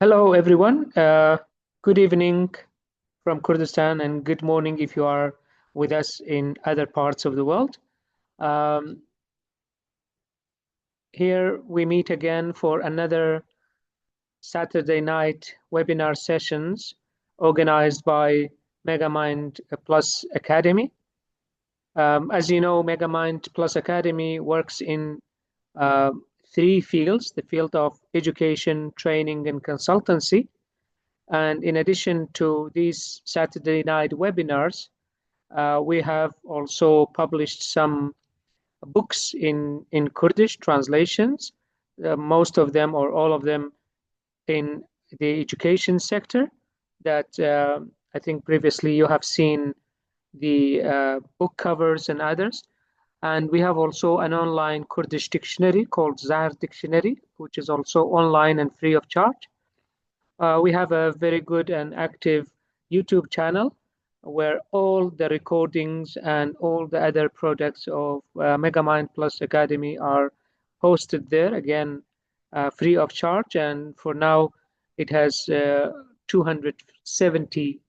Hello, everyone. Good evening from Kurdistan, and good morning if you are with us in other parts of the world. Um, Here we meet again for another Saturday night webinar sessions organized by Megamind Plus Academy. As you know, Megamind Plus Academy works in uh, three fields: the field of education, training, and consultancy. And in addition to these Saturday night webinars, we have also published some books in Kurdish translations, most of them or all of them in the education sector that I think previously you have seen the book covers and others. And we have also an online Kurdish dictionary called Zahar Dictionary, which is also online and free of charge. We have a very good and active YouTube channel where all the recordings and all the other products of Megamind Plus Academy are hosted there, again, free of charge. And for now, it has 270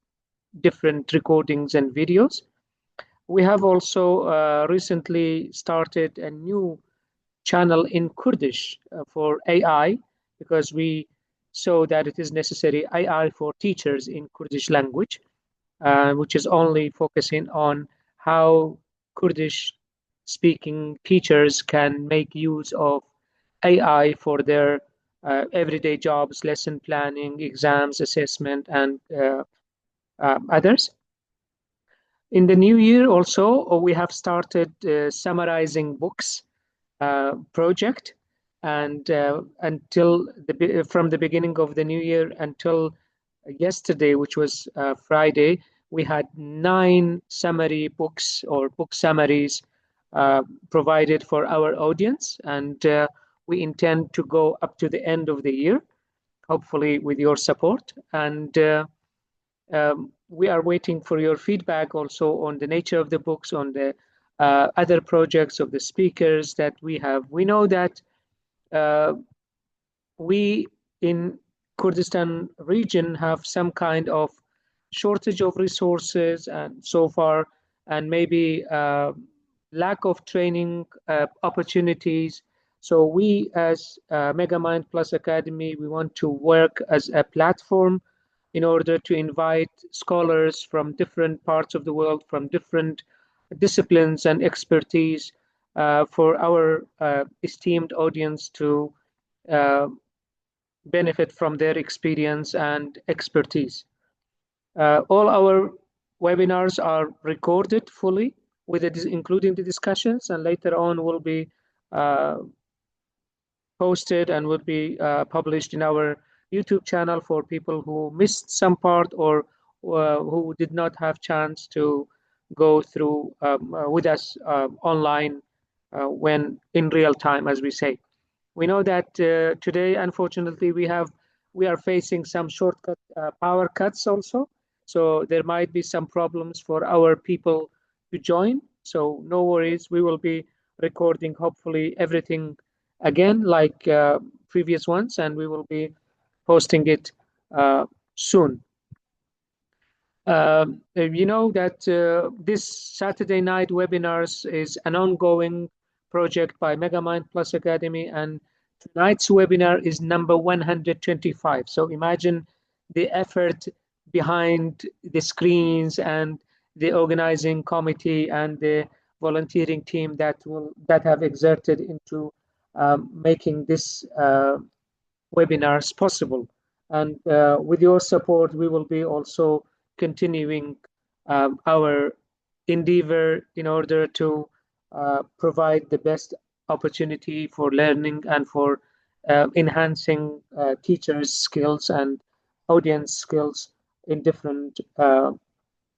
different recordings and videos. We have also recently started a new channel in Kurdish for AI because we saw that it is necessary AI for teachers in Kurdish language, which is only focusing on how Kurdish speaking teachers can make use of AI for their everyday jobs, lesson planning, exams, assessment, and others. In the new year also, we have started summarizing books project, and until from the beginning of the new year until yesterday, which was Friday, we had 9 summary books or book summaries provided for our audience, and we intend to go up to the end of the year, hopefully with your support. And we are waiting for your feedback also on the nature of the books, on the other projects of the speakers that we have. We know that uh, we in Kurdistan region have some kind of shortage of resources and so far, and maybe lack of training opportunities. So we as Megamind Plus Academy, we want to work as a platform in order to invite scholars from different parts of the world, from different disciplines and expertise, for our esteemed audience to uh, benefit from their experience and expertise. All our webinars are recorded fully, with it, including the discussions, and later on will be uh, posted and will be published in our YouTube channel for people who missed some part or who did not have chance to go through with us online when in real time, as we say. We know that today, unfortunately, we are facing some shortcut power cuts also. So there might be some problems for our people to join. So no worries, we will be recording hopefully everything again like previous ones, and we will be posting it soon. You know that this Saturday night webinars is an ongoing project by Megamind Plus Academy, and tonight's webinar is number 125. So imagine the effort behind the screens and the organizing committee and the volunteering team that have exerted into making this webinars possible. And with your support, we will be also continuing our endeavor in order to provide the best opportunity for learning and for enhancing teachers' skills and audience skills in different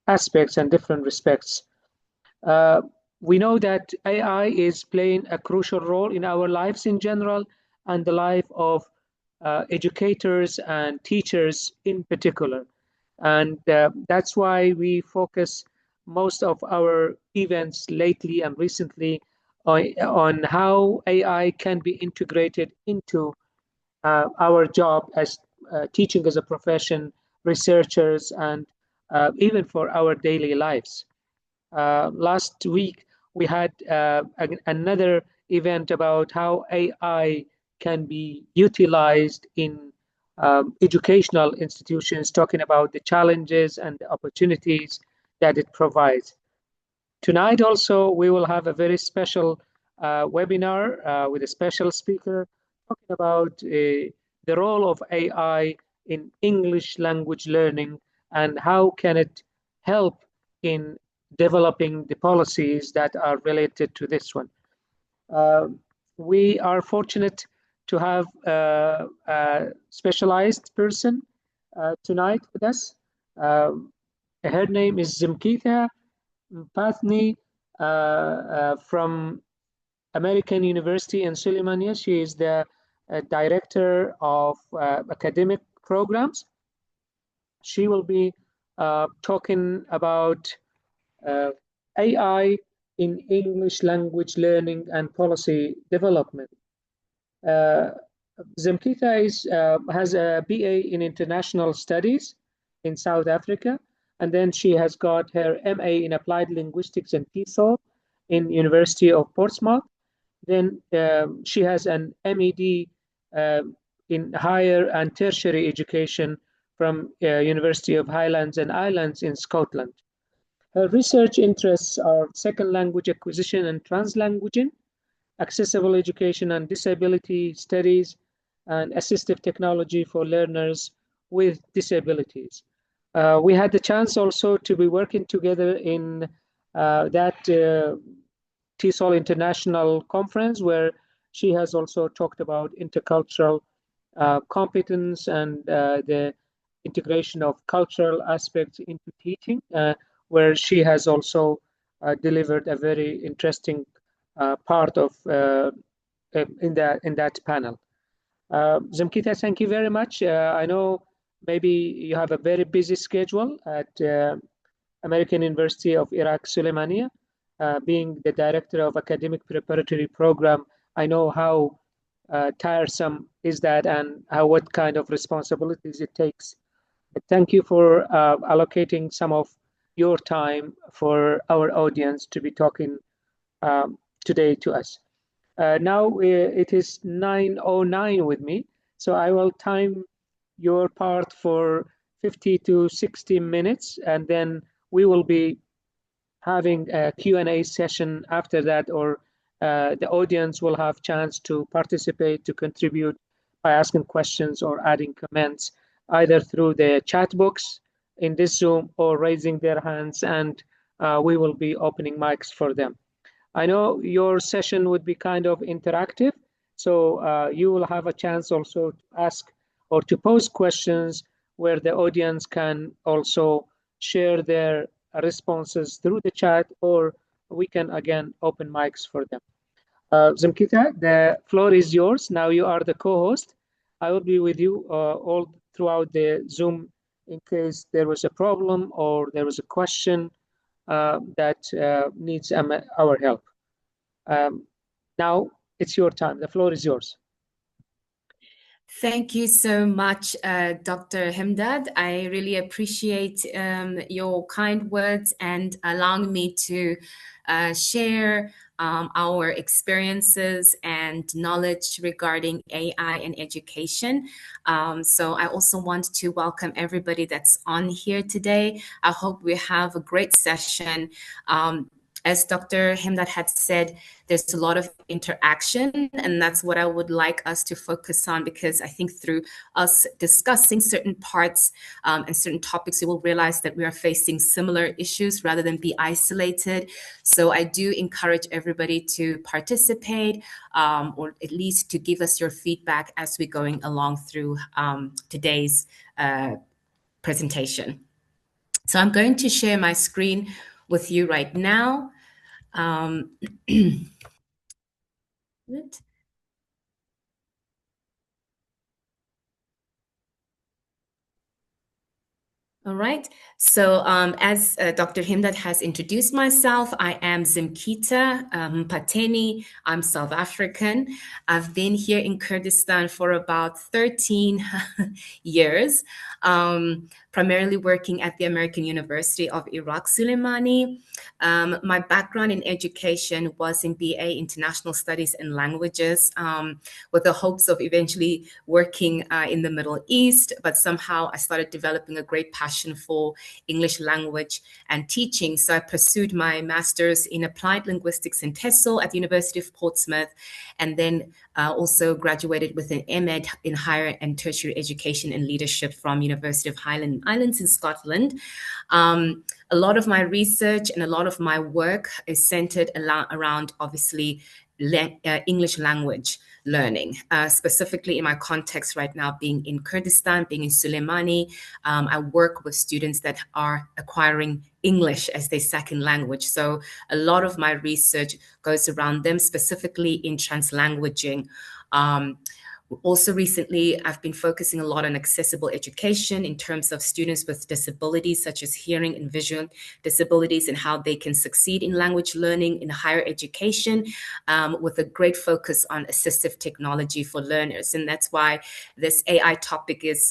aspects and different respects. Uh, we know that AI is playing a crucial role in our lives in general and the life of educators and teachers in particular. And that's why we focus most of our events lately and recently on how AI can be integrated into our job as teaching as a profession, researchers, and even for our daily lives. Last week, we had another event about how AI can be utilized in educational institutions, talking about the challenges and the opportunities that it provides. Tonight, also, we will have a very special webinar with a special speaker talking about the role of AI in English language learning and how can it help in developing the policies that are related to this one. Uh, we are fortunate to have a specialized person tonight with us. Her name is Zimketha Mpantheni from American University in Sulaimaniyah. She is the director of academic programs. She will be talking about AI in English language learning and policy development. Uh, Zimketha has a BA in International Studies in South Africa, and then she has got her MA in Applied Linguistics and TESOL in University of Portsmouth. Then she has an MED in Higher and Tertiary Education from University of Highlands and Islands in Scotland. Her research interests are second language acquisition and translanguaging, accessible education and disability studies, and assistive technology for learners with disabilities. We had the chance also to be working together in that TESOL International Conference, where she has also talked about intercultural competence and the integration of cultural aspects into teaching, where she has also delivered a very interesting part of in that panel. Zimketha, thank you very much. I know maybe you have a very busy schedule at American University of Iraq-Sulaimani. Being the director of academic preparatory program, I know how tiresome is that and what kind of responsibilities it takes. But thank you for allocating some of your time for our audience to be talking today to us. Now it is 9:09 with me, so I will time your part for 50 to 60 minutes, and then we will be having a Q&A session after that, or the audience will have chance to participate, to contribute by asking questions or adding comments, either through the chat box in this Zoom or raising their hands, and we will be opening mics for them. I know your session would be kind of interactive, so you will have a chance also to ask or to pose questions where the audience can also share their responses through the chat, or we can again open mics for them. Zimketha, the floor is yours. Now you are the co-host. I will be with you all throughout the Zoom in case there was a problem or there was a question that needs our help. Now it's your time. The floor is yours. Thank you so much, Dr. Hemdad. I really appreciate your kind words and allowing me to share our experiences and knowledge regarding AI and education. So I also want to welcome everybody that's on here today. I hope we have a great session. As Dr. Hemdad had said, there's a lot of interaction, and that's what I would like us to focus on, because I think through us discussing certain parts and certain topics, you will realize that we are facing similar issues rather than be isolated. So I do encourage everybody to participate or at least to give us your feedback as we're going along through today's presentation. So I'm going to share my screen with you right now. All right. So, as Dr. Himdat has introduced myself, I am Zimketha Mpantheni. I'm South African. I've been here in Kurdistan for about 13 years, primarily working at the American University of Iraq-Sulaimani. My background in education was in BA International Studies and Languages, with the hopes of eventually working in the Middle East. But somehow I started developing a great passion for English language and teaching. So I pursued my master's in applied linguistics in TESOL at the University of Portsmouth, and then also graduated with an MEd in higher and tertiary education and leadership from University of Highland Islands in Scotland. A lot of my research and a lot of my work is centered around, obviously, English language learning, specifically in my context right now, being in Kurdistan, being in Sulaimani. I work with students that are acquiring English as their second language. So a lot of my research goes around them, specifically in translanguaging. Also, recently, I've been focusing a lot on accessible education in terms of students with disabilities, such as hearing and visual disabilities, and how they can succeed in language learning in higher education, with a great focus on assistive technology for learners. And that's why this AI topic is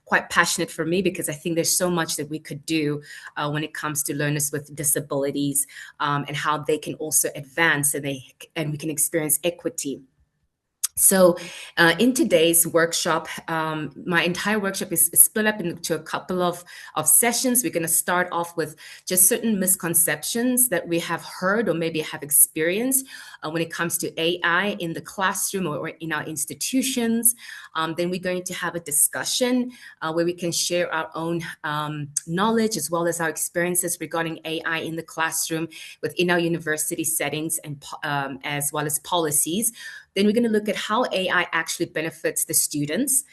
quite passionate for me, because I think there's so much that we could do when it comes to learners with disabilities, and how they can also advance and we can experience equity. So in today's workshop, my entire workshop is split up into a couple of sessions. We're going to start off with just certain misconceptions that we have heard or maybe have experienced when it comes to AI in the classroom or in our institutions. Then we're going to have a discussion where we can share our own knowledge as well as our experiences regarding AI in the classroom within our university settings, and as well as policies. Then we're going to look at how AI actually benefits the students,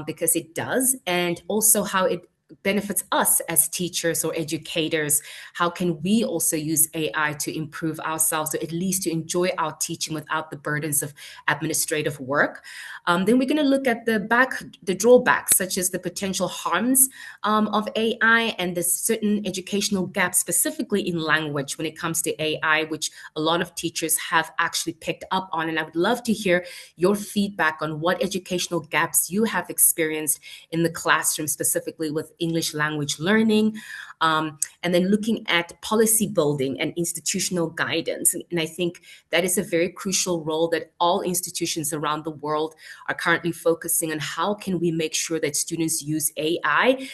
because it does, and also how it benefits us as teachers or educators. How can we also use AI to improve ourselves, or at least to enjoy our teaching without the burdens of administrative work? Then we're going to look at the drawbacks, such as the potential harms of AI, and the certain educational gaps, specifically in language when it comes to AI, which a lot of teachers have actually picked up on. And I would love to hear your feedback on what educational gaps you have experienced in the classroom, specifically with English language learning. And then looking at policy building and institutional guidance. And I think that is a very crucial role that all institutions around the world are currently focusing on. How can we make sure that students use AI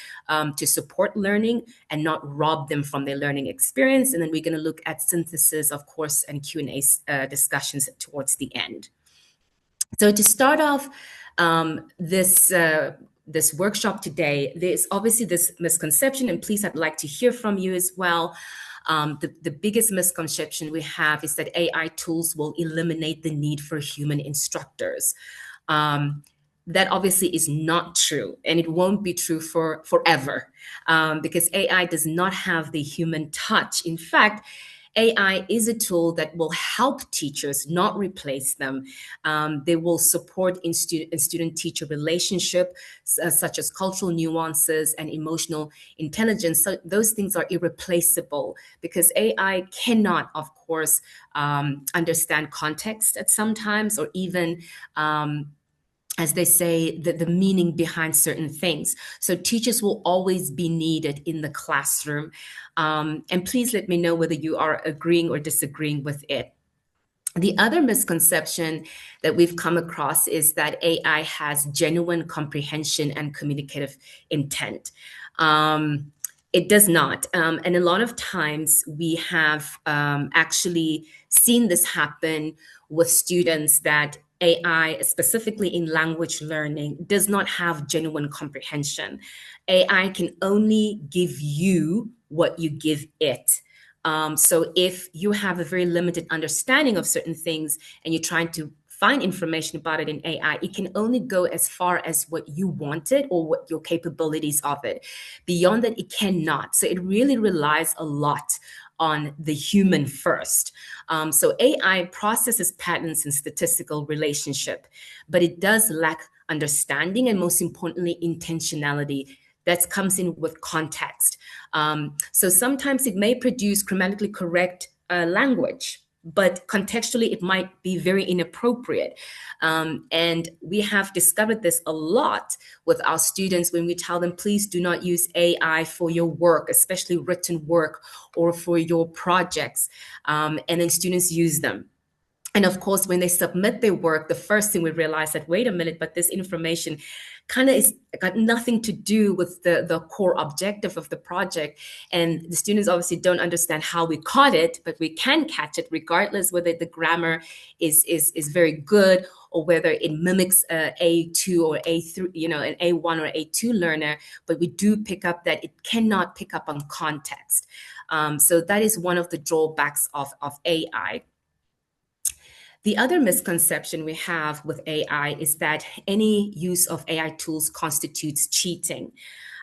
to support learning and not rob them from their learning experience? And then we're going to look at synthesis, of course, and Q&A discussions towards the end. So to start off this workshop today, there's obviously this misconception, and please, I'd like to hear from you as well. The biggest misconception we have is that AI tools will eliminate the need for human instructors. That obviously is not true, and it won't be true for forever, because AI does not have the human touch. In fact, AI is a tool that will help teachers, not replace them. They will support in student-teacher relationship, such as cultural nuances and emotional intelligence. So those things are irreplaceable, because AI cannot, of course, understand context at some times, or even as they say, the meaning behind certain things. So teachers will always be needed in the classroom. And please let me know whether you are agreeing or disagreeing with it. The other misconception that we've come across is that AI has genuine comprehension and communicative intent. It does not. And a lot of times we have actually seen this happen with students, that AI, specifically in language learning, does not have genuine comprehension. AI can only give you what you give it. So if you have a very limited understanding of certain things and you're trying to find information about it in AI, it can only go as far as what you want it or what your capabilities of it. Beyond that, it cannot. So it really relies a lot on the human first. So AI processes patterns and statistical relationship, but it does lack understanding and, most importantly, intentionality that comes in with context. So sometimes it may produce grammatically correct language, but contextually it might be very inappropriate. And we have discovered this a lot with our students when we tell them, please do not use AI for your work, especially written work or for your projects. And then students use them. And of course, when they submit their work, the first thing we realize that, wait a minute, but this information kind of is got nothing to do with the core objective of the project. And the students obviously don't understand how we caught it, but we can catch it regardless whether the grammar is very good or whether it mimics A2 or A3, an A1 or A2 learner, but we do pick up that it cannot pick up on context. So that is one of the drawbacks of AI. The other misconception we have with AI is that any use of AI tools constitutes cheating.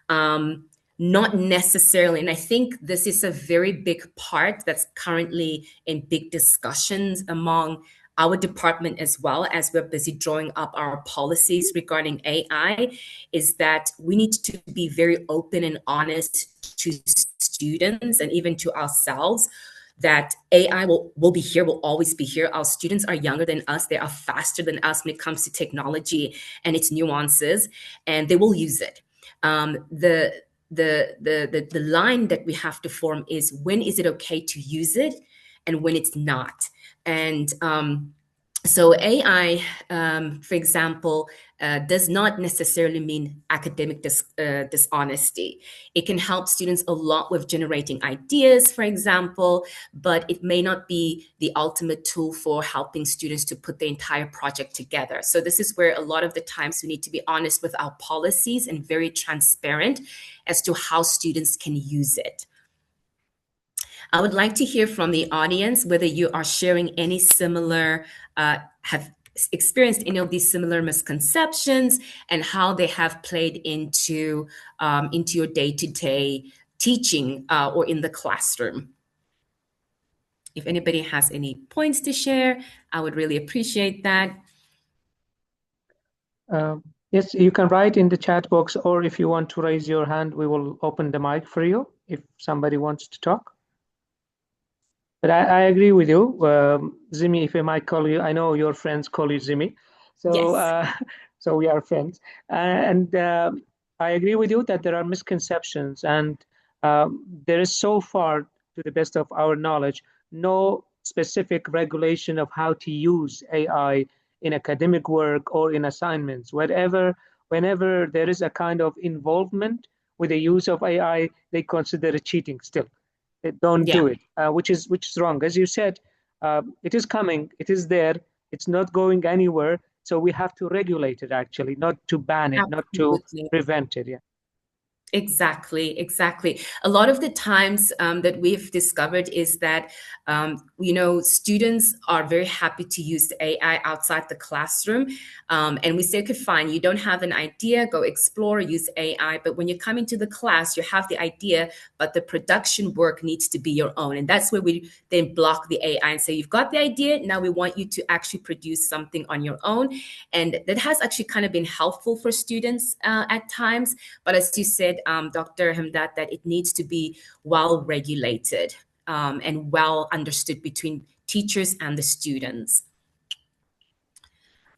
Not necessarily. And I think this is a very big part that's currently in big discussions among our department, as well as we're busy drawing up our policies regarding AI, is that we need to be very open and honest to students and even to ourselves that AI will be here, will always be here. Our students are younger than us. They are faster than us when it comes to technology and its nuances, and they will use it. The line that we have to form is, when is it okay to use it and when it's not? And so AI, for example, does not necessarily mean academic dishonesty. It can help students a lot with generating ideas, for example, but it may not be the ultimate tool for helping students to put the entire project together. So this is where a lot of the times we need to be honest with our policies and very transparent as to how students can use it. I would like to hear from the audience whether you are sharing any similar, have experienced any of these similar misconceptions and how they have played into your day-to-day teaching or in the classroom. If anybody has any points to share, I would really appreciate that. Yes, you can write in the chat box, or if you want to raise your hand, we will open the mic for you if somebody wants to talk. But I agree with you, Zimi, if I might call you. I know your friends call you Zimi. So, Yes. so we are friends. And I agree with you that there are misconceptions, and there is, so far, to the best of our knowledge, no specific regulation of how to use AI in academic work or in assignments. Whenever there is a kind of involvement with the use of AI, they consider it cheating still. They don't Yeah. do it, which is wrong. As you said, it is coming, it is there, it's not going anywhere. So we have to regulate it, actually, not to ban it, not to Absolutely. prevent it. Yeah. Exactly. A lot of the times that we've discovered is that, students are very happy to use AI outside the classroom. And we say, okay, fine, you don't have an idea, go explore, use AI. But when you come into the class, you have the idea, but the production work needs to be your own. And that's where we then block the AI and say, you've got the idea, now we want you to actually produce something on your own. And that has actually kind of been helpful for students at times. But as you said, Dr. Hamdad, that it needs to be well regulated and well understood between teachers and the students.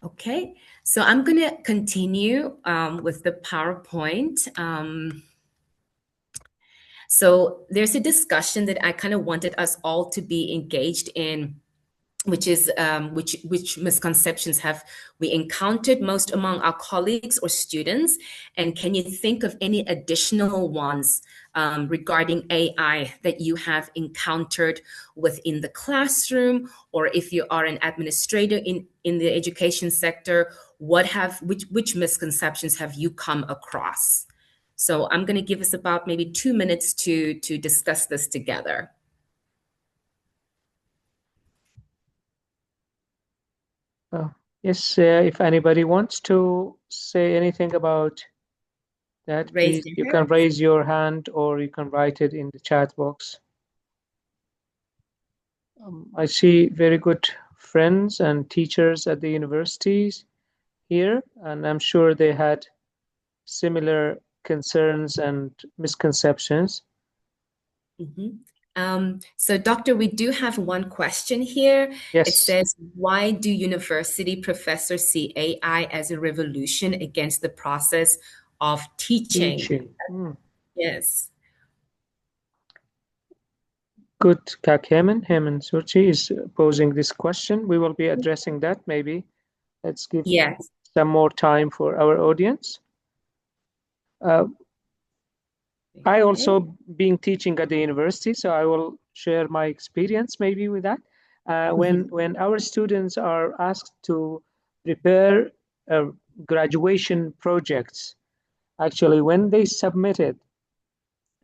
Okay, so I'm going to continue with the PowerPoint. So there's a discussion that I kind of wanted us all to be engaged in, which is which misconceptions have we encountered most among our colleagues or students, and can you think of any additional ones regarding AI that you have encountered within the classroom, or if you are an administrator in the education sector, which misconceptions have you come across? So I'm going to give us about maybe 2 minutes to discuss this together. Yes, if anybody wants to say anything about that, please, you can raise your hand or you can write it in the chat box. I see very good friends and teachers at the universities here, and I'm sure they had similar concerns and misconceptions. So, Doctor, we do have one question here. It Yes. says, why do university professors see AI as a revolution against the process of teaching? Teaching. Yes. Good. Kak Hemen Surchi is posing this question. We will be addressing that maybe. Let's give Yes. some more time for our audience. I Okay. also been teaching at the university, so I will share my experience maybe with that. When our students are asked to prepare graduation projects, actually, when they submit it,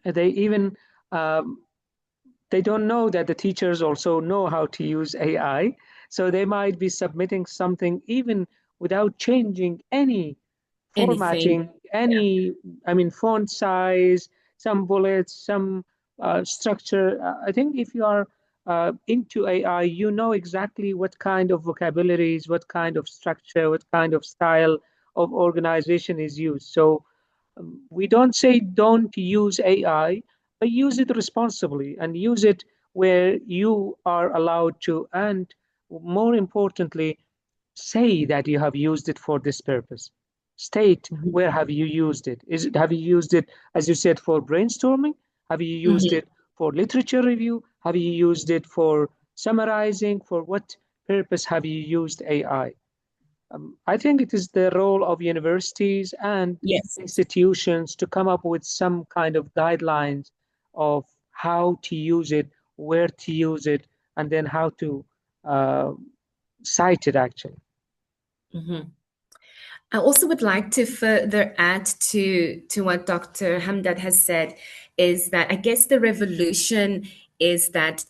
they even um, they don't know that the teachers also know how to use AI. So they might be submitting something even without changing any Anything. formatting, any, I mean, font size, some bullets, some structure. I think if you are into AI, you know exactly what kind of vocabularies, what kind of structure, what kind of style of organization is used. So we don't say don't use AI, but use it responsibly and use it where you are allowed to, and more importantly, say that you have used it for this purpose. State where have you used it. Is it, have you used it, as you said, for brainstorming? Have you used Mhm. it for literature review? Have you used it for summarizing? For what purpose have you used AI? I think it is the role of universities and Yes. institutions to come up with some kind of guidelines of how to use it, where to use it, and then how to uh, cite it actually. I also would like to further add to what Dr. Hamdad has said is that I guess the revolution is that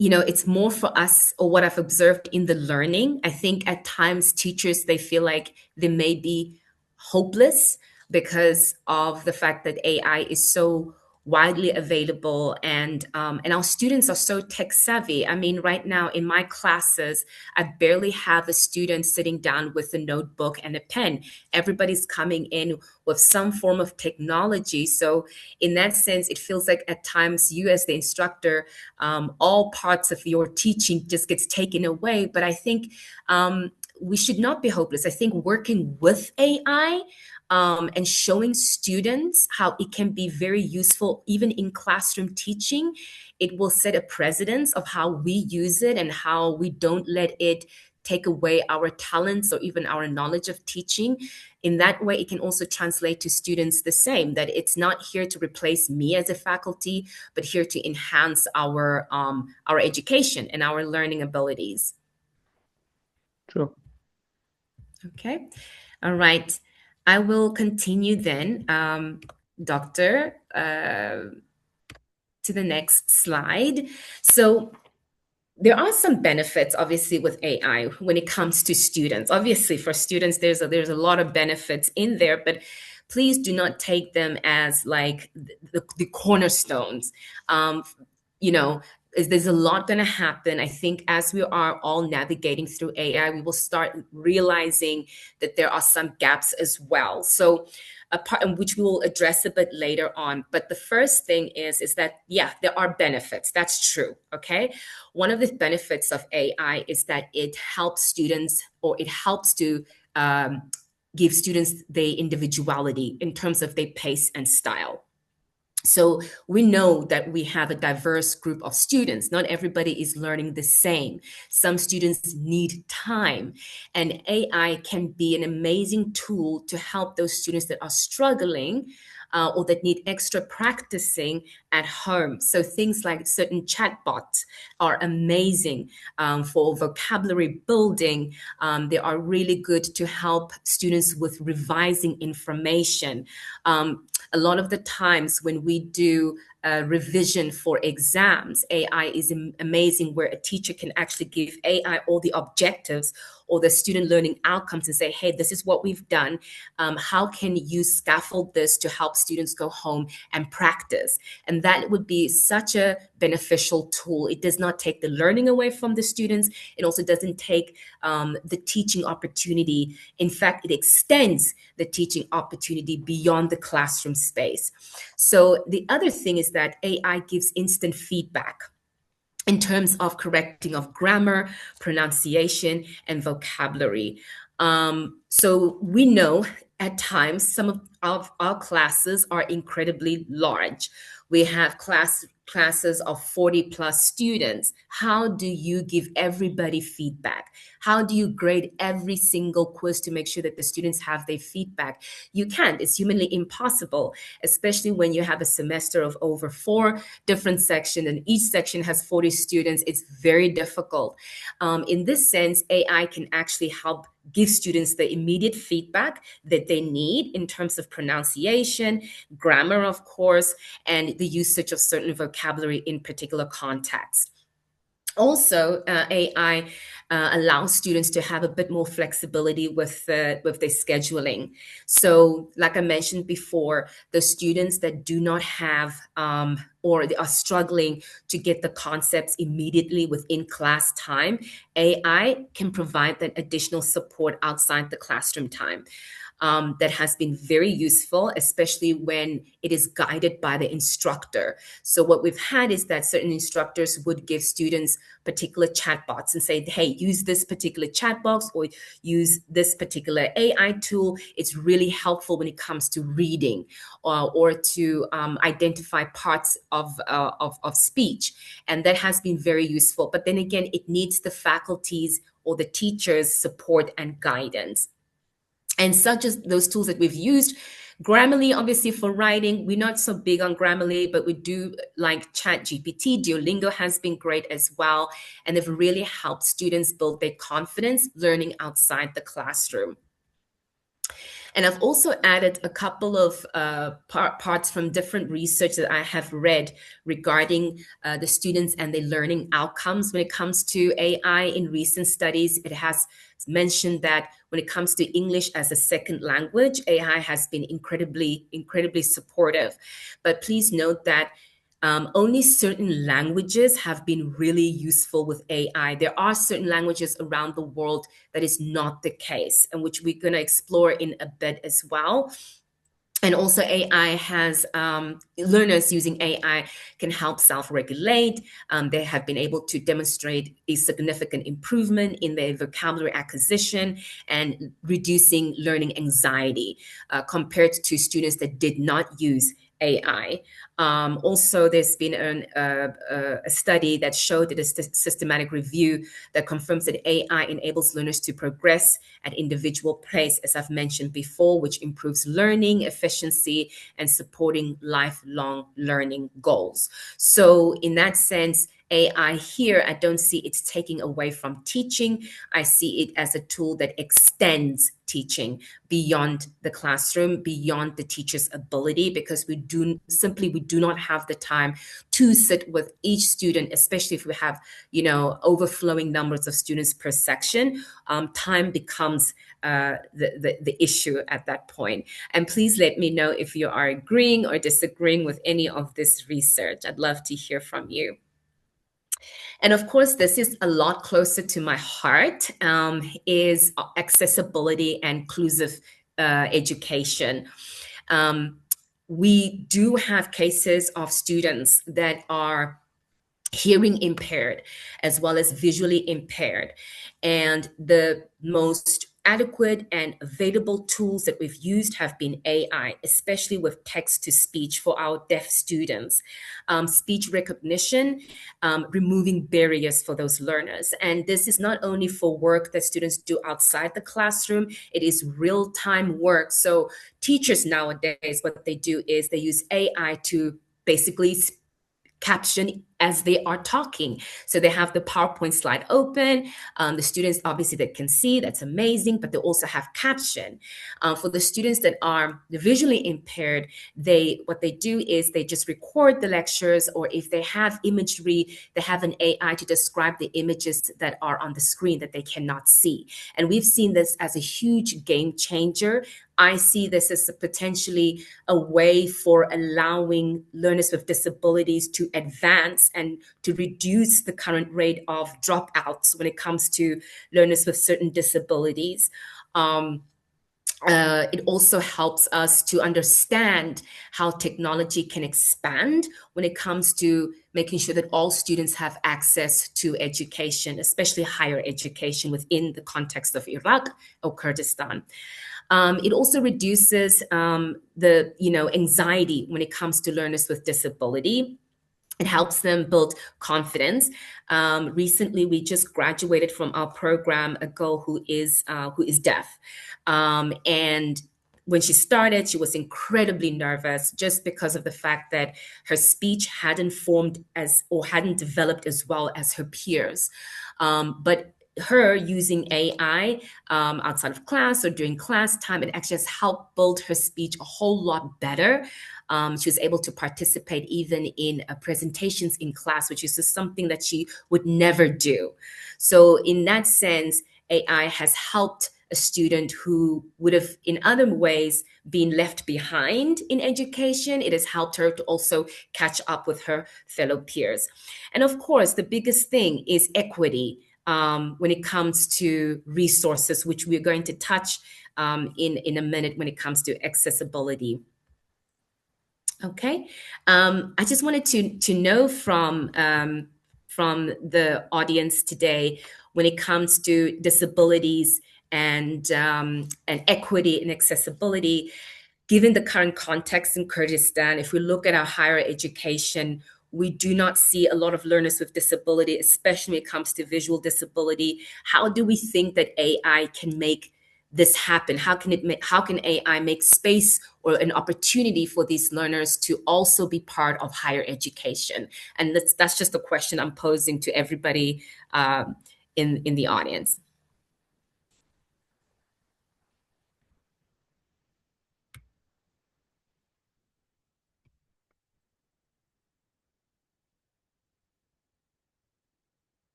it's more for us, or what I've observed in the learning. I think at times teachers, they feel like they may be hopeless because of the fact that AI is so widely available, and our students are so tech savvy. I mean, right now in my classes, I barely have a student sitting down with a notebook and a pen. Everybody's coming in with some form of technology. So in that sense, it feels like at times you, as the instructor, all parts of your teaching just gets taken away. But I think we should not be hopeless. I think working with AI, and showing students how it can be very useful even in classroom teaching, it will set a precedence of how we use it and how we don't let it take away our talents or even our knowledge of teaching. In that way, it can also translate to students the same, that it's not here to replace me as a faculty, but here to enhance our education and our learning abilities. True. Okay. All right. I will continue then, Doctor, to the next slide. So there are some benefits, obviously, with AI when it comes to students. Obviously, for students, there's a lot of benefits in there, but please do not take them as like the cornerstones. Um, there's a lot going to happen. I think as we are all navigating through AI, we will start realizing that there are some gaps as well. So, a part in which we will address a bit later on. But the first thing is that, yeah, there are benefits. That's true. Okay. One of the benefits of AI is that it helps students, or it helps to give students their individuality in terms of their pace and style. So we know that we have a diverse group of students. Not everybody is learning the same. Some students need time, and AI can be an amazing tool to help those students that are struggling, or that need extra practicing at home. So things like certain chatbots are amazing for vocabulary building. They are really good to help students with revising information. A lot of the times when we do revision for exams, AI is amazing, where a teacher can actually give AI all the objectives, or the student learning outcomes and say, hey, this is what we've done. How can you scaffold this to help students go home and practice? And that would be such a beneficial tool. It does not take the learning away from the students. It also doesn't take the teaching opportunity. In fact, it extends the teaching opportunity beyond the classroom space. So the other thing is that AI gives instant feedback in terms of correcting of grammar, pronunciation, and vocabulary. So we know at times some of our classes are incredibly large. We have classes of 40 plus students. How do you give everybody feedback? How do you grade every single quiz to make sure that the students have their feedback? You can't. It's humanly impossible, especially when you have a semester of over 4 different sections and each section has 40 students. It's very difficult. In this sense, AI can actually help give students the immediate feedback that they need in terms of pronunciation, grammar, of course, and the usage of certain vocabulary in particular contexts. Also, AI allows students to have a bit more flexibility with their scheduling. So, like I mentioned before, the students that do not have or they are struggling to get the concepts immediately within class time, AI can provide that additional support outside the classroom time. That has been very useful, especially when it is guided by the instructor. So what we've had is that certain instructors would give students particular chatbots and say, hey, use this particular chat box or use this particular AI tool. It's really helpful when it comes to reading or to identify parts of speech. And that has been very useful. But then again, it needs the faculty's or the teacher's support and guidance. And such as those tools that we've used, Grammarly, obviously for writing, we're not so big on Grammarly, but we do like ChatGPT. Duolingo has been great as well. And they've really helped students build their confidence learning outside the classroom. And I've also added a couple of parts from different research that I have read regarding the students and their learning outcomes when it comes to AI. In recent studies, it has mentioned that when it comes to English as a second language, AI has been incredibly supportive. But please note that only certain languages have been really useful with AI. There are certain languages around the world that is not the case, and which we're going to explore in a bit as well. And also AI has, learners using AI can help self-regulate. They have been able to demonstrate a significant improvement in their vocabulary acquisition and reducing learning anxiety compared to students that did not use AI. Also, there's been a study that showed that a systematic review that confirms that AI enables learners to progress at individual pace, as I've mentioned before, which improves learning efficiency and supporting lifelong learning goals. So in that sense, AI here, I don't see it's taking away from teaching. I see it as a tool that extends teaching beyond the classroom, beyond the teacher's ability, because we do not have the time to sit with each student, especially if we have, overflowing numbers of students per section. Time becomes the issue at that point. And please let me know if you are agreeing or disagreeing with any of this research. I'd love to hear from you. And of course, this is a lot closer to my heart, is accessibility and inclusive education. We do have cases of students that are hearing impaired as well as visually impaired. And the most adequate and available tools that we've used have been AI, especially with text to speech for our deaf students, speech recognition, removing barriers for those learners. And this is not only for work that students do outside the classroom, it is real-time work. So teachers nowadays, what they do is they use AI to basically caption as they are talking. So they have the PowerPoint slide open. The students obviously that can see, that's amazing, but they also have caption. For the students that are visually impaired, what they do is they just record the lectures, or if they have imagery, they have an AI to describe the images that are on the screen that they cannot see. And we've seen this as a huge game changer. I see this as potentially a way for allowing learners with disabilities to advance and to reduce the current rate of dropouts when it comes to learners with certain disabilities. It also helps us to understand how technology can expand when it comes to making sure that all students have access to education, especially higher education within the context of Iraq or Kurdistan. It also reduces the anxiety when it comes to learners with disability. It helps them build confidence. Recently, we just graduated from our program a girl who is deaf, and when she started, she was incredibly nervous just because of the fact that her speech hadn't formed as or hadn't developed as well as her peers. But her using AI outside of class or during class time, it actually has helped build her speech a whole lot better. She was able to participate even in presentations in class, which is just something that she would never do. So in that sense, AI has helped a student who would have in other ways been left behind in education. It has helped her to also catch up with her fellow peers. And of course, the biggest thing is equity when it comes to resources, which we're going to touch in a minute when it comes to accessibility. Okay, I just wanted to know from the audience today when it comes to disabilities and equity and accessibility. Given the current context in Kurdistan, if we look at our higher education, we do not see a lot of learners with disability, especially when it comes to visual disability. How do we think that AI can make this happen? How can AI make space or an opportunity for these learners to also be part of higher education? And that's just a question I'm posing to everybody in the audience.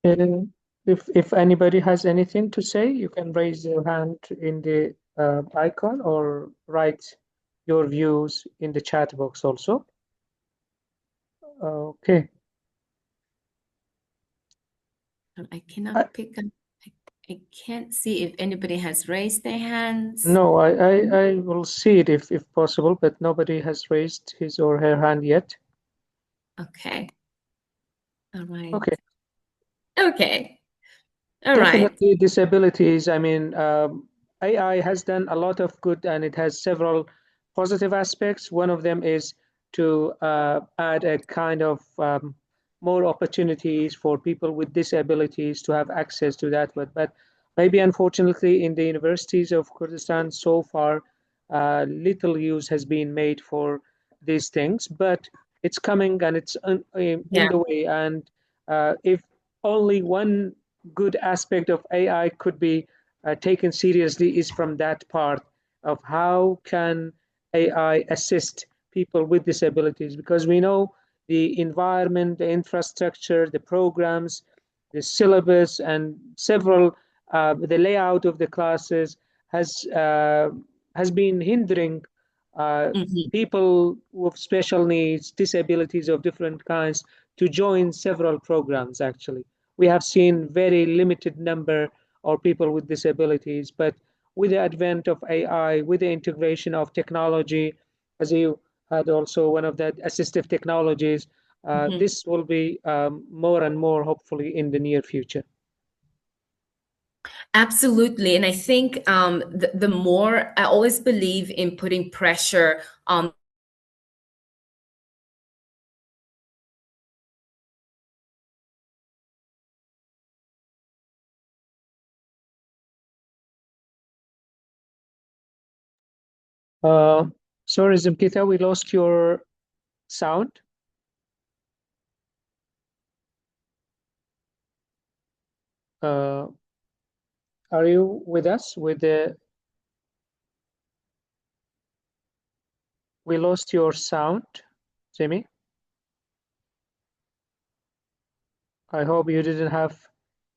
Uh, if anybody has anything to say, you can raise your hand in the icon or write your views in the chat box also. Okay. I cannot pick up. I can't see if anybody has raised their hands. No, I will see it if possible, but nobody has raised his or her hand yet. Okay. All right. Okay. Okay. All right. Definitely disabilities. I mean, AI has done a lot of good and it has several positive aspects. One of them is to add a kind of more opportunities for people with disabilities to have access to that. But maybe unfortunately in the universities of Kurdistan so far, little use has been made for these things, but it's coming and it's in Yeah. the way. And if only one good aspect of AI could be taken seriously is from that part of how can AI assist people with disabilities, because we know the environment, the infrastructure, the programs, the syllabus, and several the layout of the classes has been hindering Mhm. people with special needs, disabilities of different kinds to join several programs. Actually, we have seen very limited number of people with disabilities, but with the advent of AI, with the integration of technology, as you had also one of the assistive technologies, Mhm. this will be more and more hopefully in the near future. Absolutely. And I think the more I always believe in putting pressure on. Uh, Sorry, Zimketha, we lost your sound. Uh, are you with us? We lost your sound, Jimmy. I hope you didn't have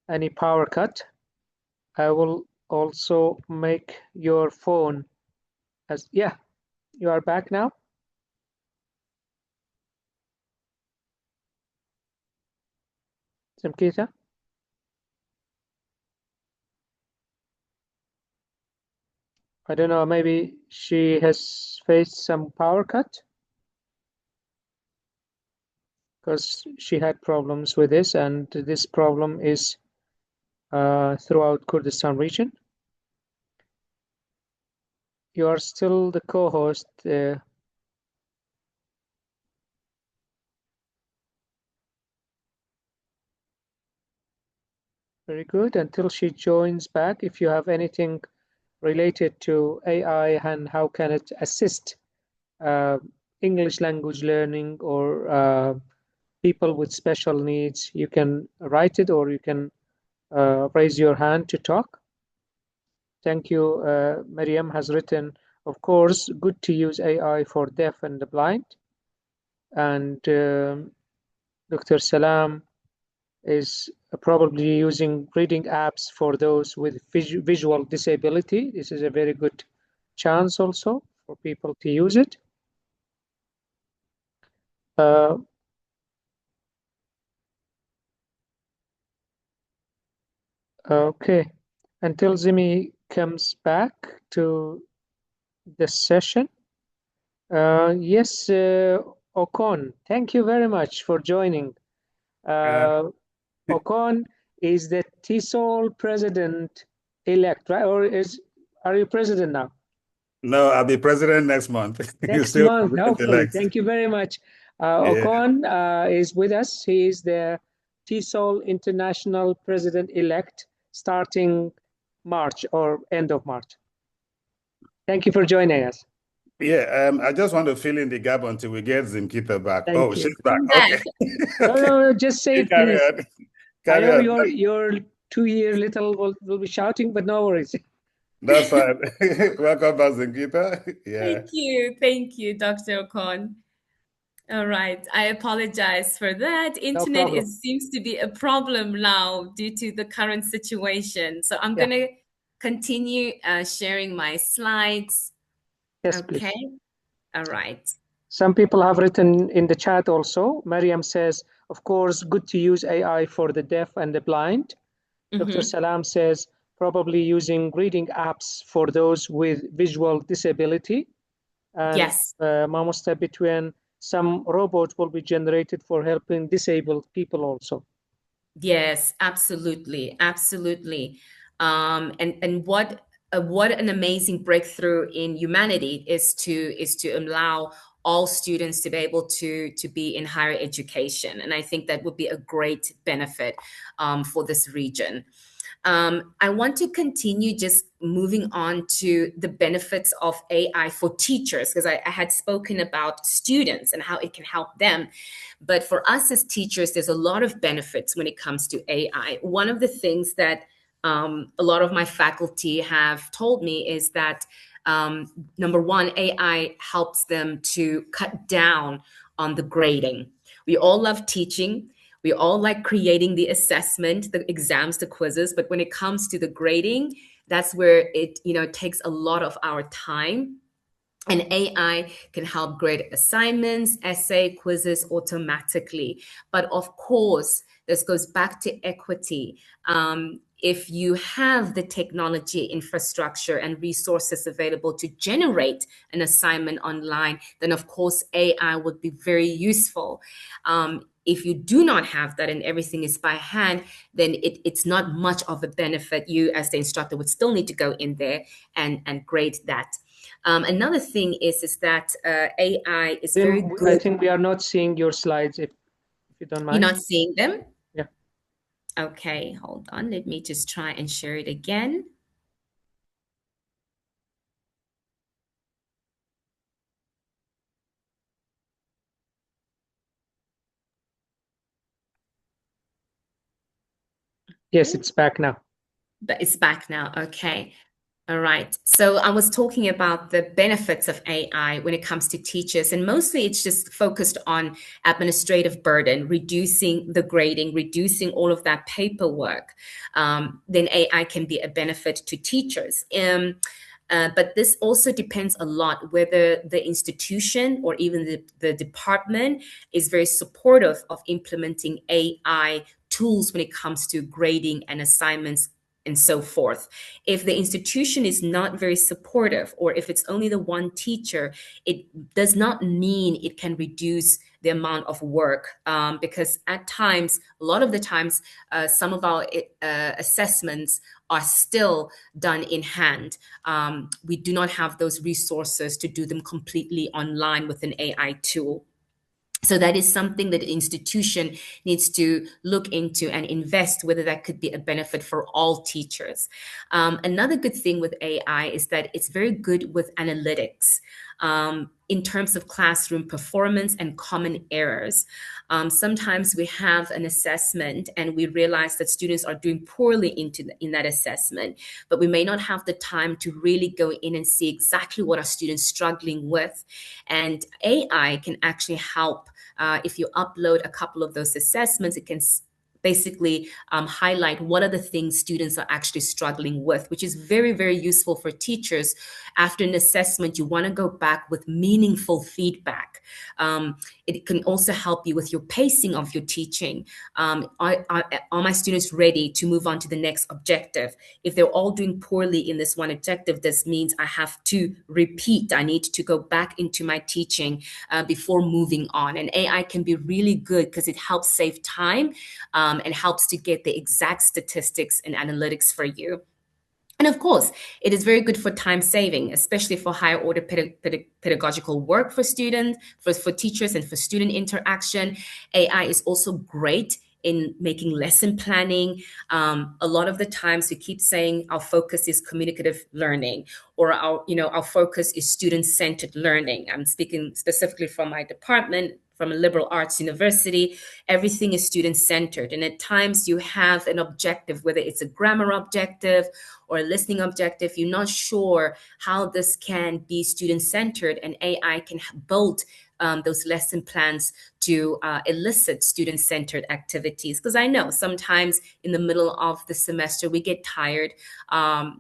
any power cut. I will also make your phone as, yeah, you are back now. Zimketha? I don't know, maybe she has faced some power cut because she had problems with this, and this problem is throughout Kurdistan region. You are still the co-host. Very good. Until she joins back, if you have anything related to AI and how can it assist uh, English language learning or people with special needs, you can write it or you can raise your hand to talk. Thank you. Miriam has written, of course, good to use AI for deaf and the blind. And Dr. Salam is probably using reading apps for those with visual disability. This is a very good chance also for people to use it. Uh, okay, until Zimi comes back to the session. Yes, Ocon, thank you very much for joining. Uh, Ocon is the TESOL president elect, right? Or are you president now? no, I'll be president next month. Next Still month, hopefully. elect. Thank you very much. Yeah. Ocon is with us. He is the TESOL international president elect starting March or end of March. Thank you for joining us. Yeah, I just want to fill in the gap until we get Zimketha back. Thank Oh, you. she's back. I'm back. Okay. No, just say You it, carry please. on. I Carry know on. your 2-year little will be shouting, but no worries. That's fine. Welcome back, Zimketha. Yeah. Thank you, Dr. Okon. All right, I apologize for that. No Internet problem. seems to be a problem now due to the current situation. So I'm Yeah. going to continue sharing my slides. Yes, Okay. please. All right. Some people have written in the chat also. Mariam says, of course, good to use AI for the deaf and the blind. Dr. Salam says, probably using reading apps for those with visual disability. And Yes. Mamusta between some robots will be generated for helping disabled people also. Yes, absolutely, absolutely. And what an amazing breakthrough in humanity is to allow all students to be able to be in higher education, and I think that would be a great benefit for this region. I want to continue just moving on to the benefits of AI for teachers, because I had spoken about students and how it can help them. But for us as teachers, there's a lot of benefits when it comes to AI. One of the things that a lot of my faculty have told me is that number one, AI helps them to cut down on the grading. We all love teaching. We all like creating the assessment, the exams, the quizzes, but when it comes to the grading, that's where it, takes a lot of our time. And AI can help grade assignments, essay, quizzes automatically. But of course, this goes back to equity. If you have the technology infrastructure and resources available to generate an assignment online, then of course AI would be very useful. If you do not have that and everything is by hand, then it's not much of a benefit. You, as the instructor, would still need to go in there and grade that. Another thing is that AI is very Zim, I good. think we are not seeing your slides if you don't You're mind. not seeing them? Yeah. Okay, hold on. Let me just try and share it again. Yes, it's back now. But it's back now. Okay. All right. So I was talking about the benefits of AI when it comes to teachers, and mostly it's just focused on administrative burden, reducing the grading, reducing all of that paperwork. Then AI can be a benefit to teachers. But this also depends a lot whether the institution or even the department is very supportive of implementing AI tools when it comes to grading and assignments and so forth. If the institution is not very supportive, or if it's only the one teacher, it does not mean it can reduce the amount of work, because at times, a lot of the times, some of our assessments are still done in hand. We do not have those resources to do them completely online with an AI tool. So that is something that the institution needs to look into and invest, whether that could be a benefit for all teachers. Another good thing with AI is that it's very good with analytics in terms of classroom performance and common errors. Sometimes we have an assessment and we realize that students are doing poorly in that assessment, but we may not have the time to really go in and see exactly what our students struggling with. And AI can actually help. If you upload a couple of those assessments, it can basically highlight what are the things students are actually struggling with, which is very, very useful for teachers. After an assessment, you want to go back with meaningful feedback. It can also help you with your pacing of your teaching. Are my students ready to move on to the next objective? If they're all doing poorly in this one objective, this means I have to repeat. I need to go back into my teaching before moving on. And AI can be really good because it helps save time and helps to get the exact statistics and analytics for you. And of course, it is very good for time saving, especially for higher order pedagogical work for students, for teachers, and for student interaction. AI is also great in making lesson planning. A lot of the times we keep saying our focus is communicative learning, or our focus is student-centered learning. I'm speaking specifically from my department, from a liberal arts university. Everything is student-centered. And at times you have an objective, whether it's a grammar objective or a listening objective, you're not sure how this can be student-centered, and AI can build those lesson plans to elicit student-centered activities. Because I know sometimes in the middle of the semester, we get tired,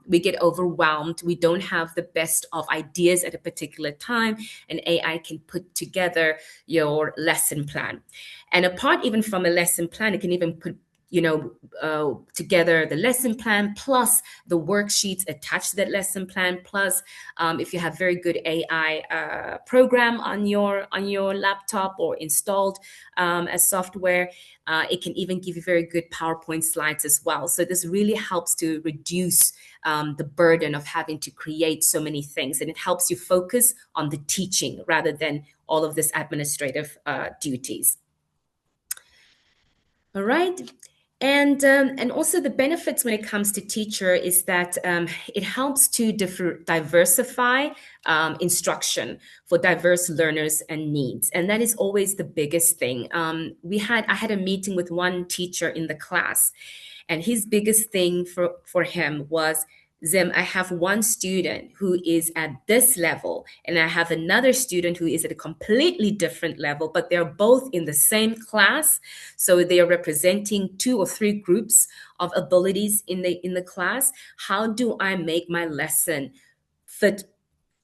we get overwhelmed, we don't have the best of ideas at a particular time, and AI can put together your lesson plan. And apart even from a lesson plan, it can even put together the lesson plan plus the worksheets attached to that lesson plan. Plus, if you have very good AI program on your laptop or installed as software, it can even give you very good PowerPoint slides as well. So this really helps to reduce the burden of having to create so many things, and it helps you focus on the teaching rather than all of this administrative duties. All right. And also the benefits when it comes to teacher is that it helps to diversify instruction for diverse learners and needs. And that is always the biggest thing. I had a meeting with one teacher in the class, and his biggest thing for him was, Zim, I have one student who is at this level, and I have another student who is at a completely different level, but they're both in the same class. So they are representing 2 or 3 groups of abilities in the class. How do I make my lesson fit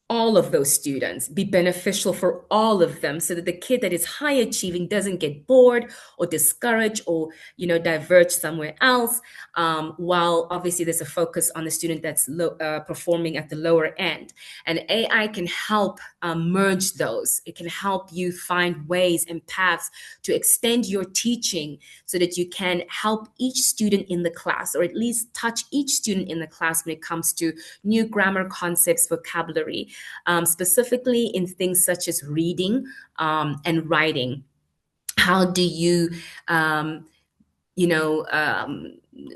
all of those students, be beneficial for all of them, so that the kid that is high achieving doesn't get bored or discouraged or diverge somewhere else, while obviously there's a focus on the student that's performing at the lower end. And AI can help merge those. It can help you find ways and paths to extend your teaching so that you can help each student in the class, or at least touch each student in the class when it comes to new grammar concepts, vocabulary, specifically in things such as reading and writing. How do you,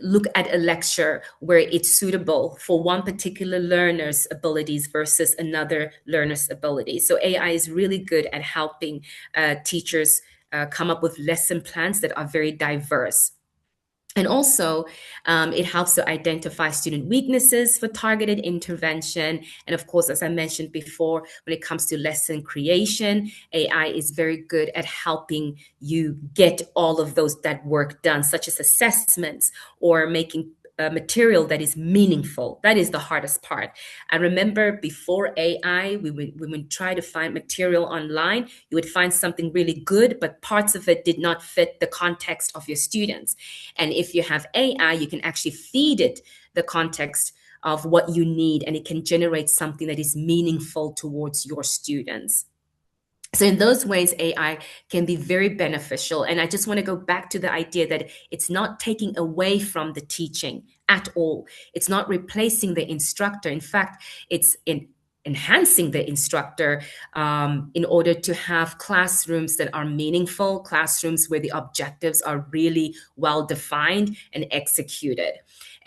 look at a lecture where it's suitable for one particular learner's abilities versus another learner's abilities? So AI is really good at helping teachers come up with lesson plans that are very diverse. And also, it helps to identify student weaknesses for targeted intervention. And of course, as I mentioned before, when it comes to lesson creation, AI is very good at helping you get all of that work done, such as assessments or making material that is meaningful. That is the hardest part. I remember before AI, we would try to find material online. You would find something really good, but parts of it did not fit the context of your students. And if you have AI, you can actually feed it the context of what you need, and it can generate something that is meaningful towards your students. So in those ways, AI can be very beneficial. And I just want to go back to the idea that it's not taking away from the teaching at all. It's not replacing the instructor. In fact, it's enhancing the instructor in order to have classrooms that are meaningful, classrooms where the objectives are really well defined and executed.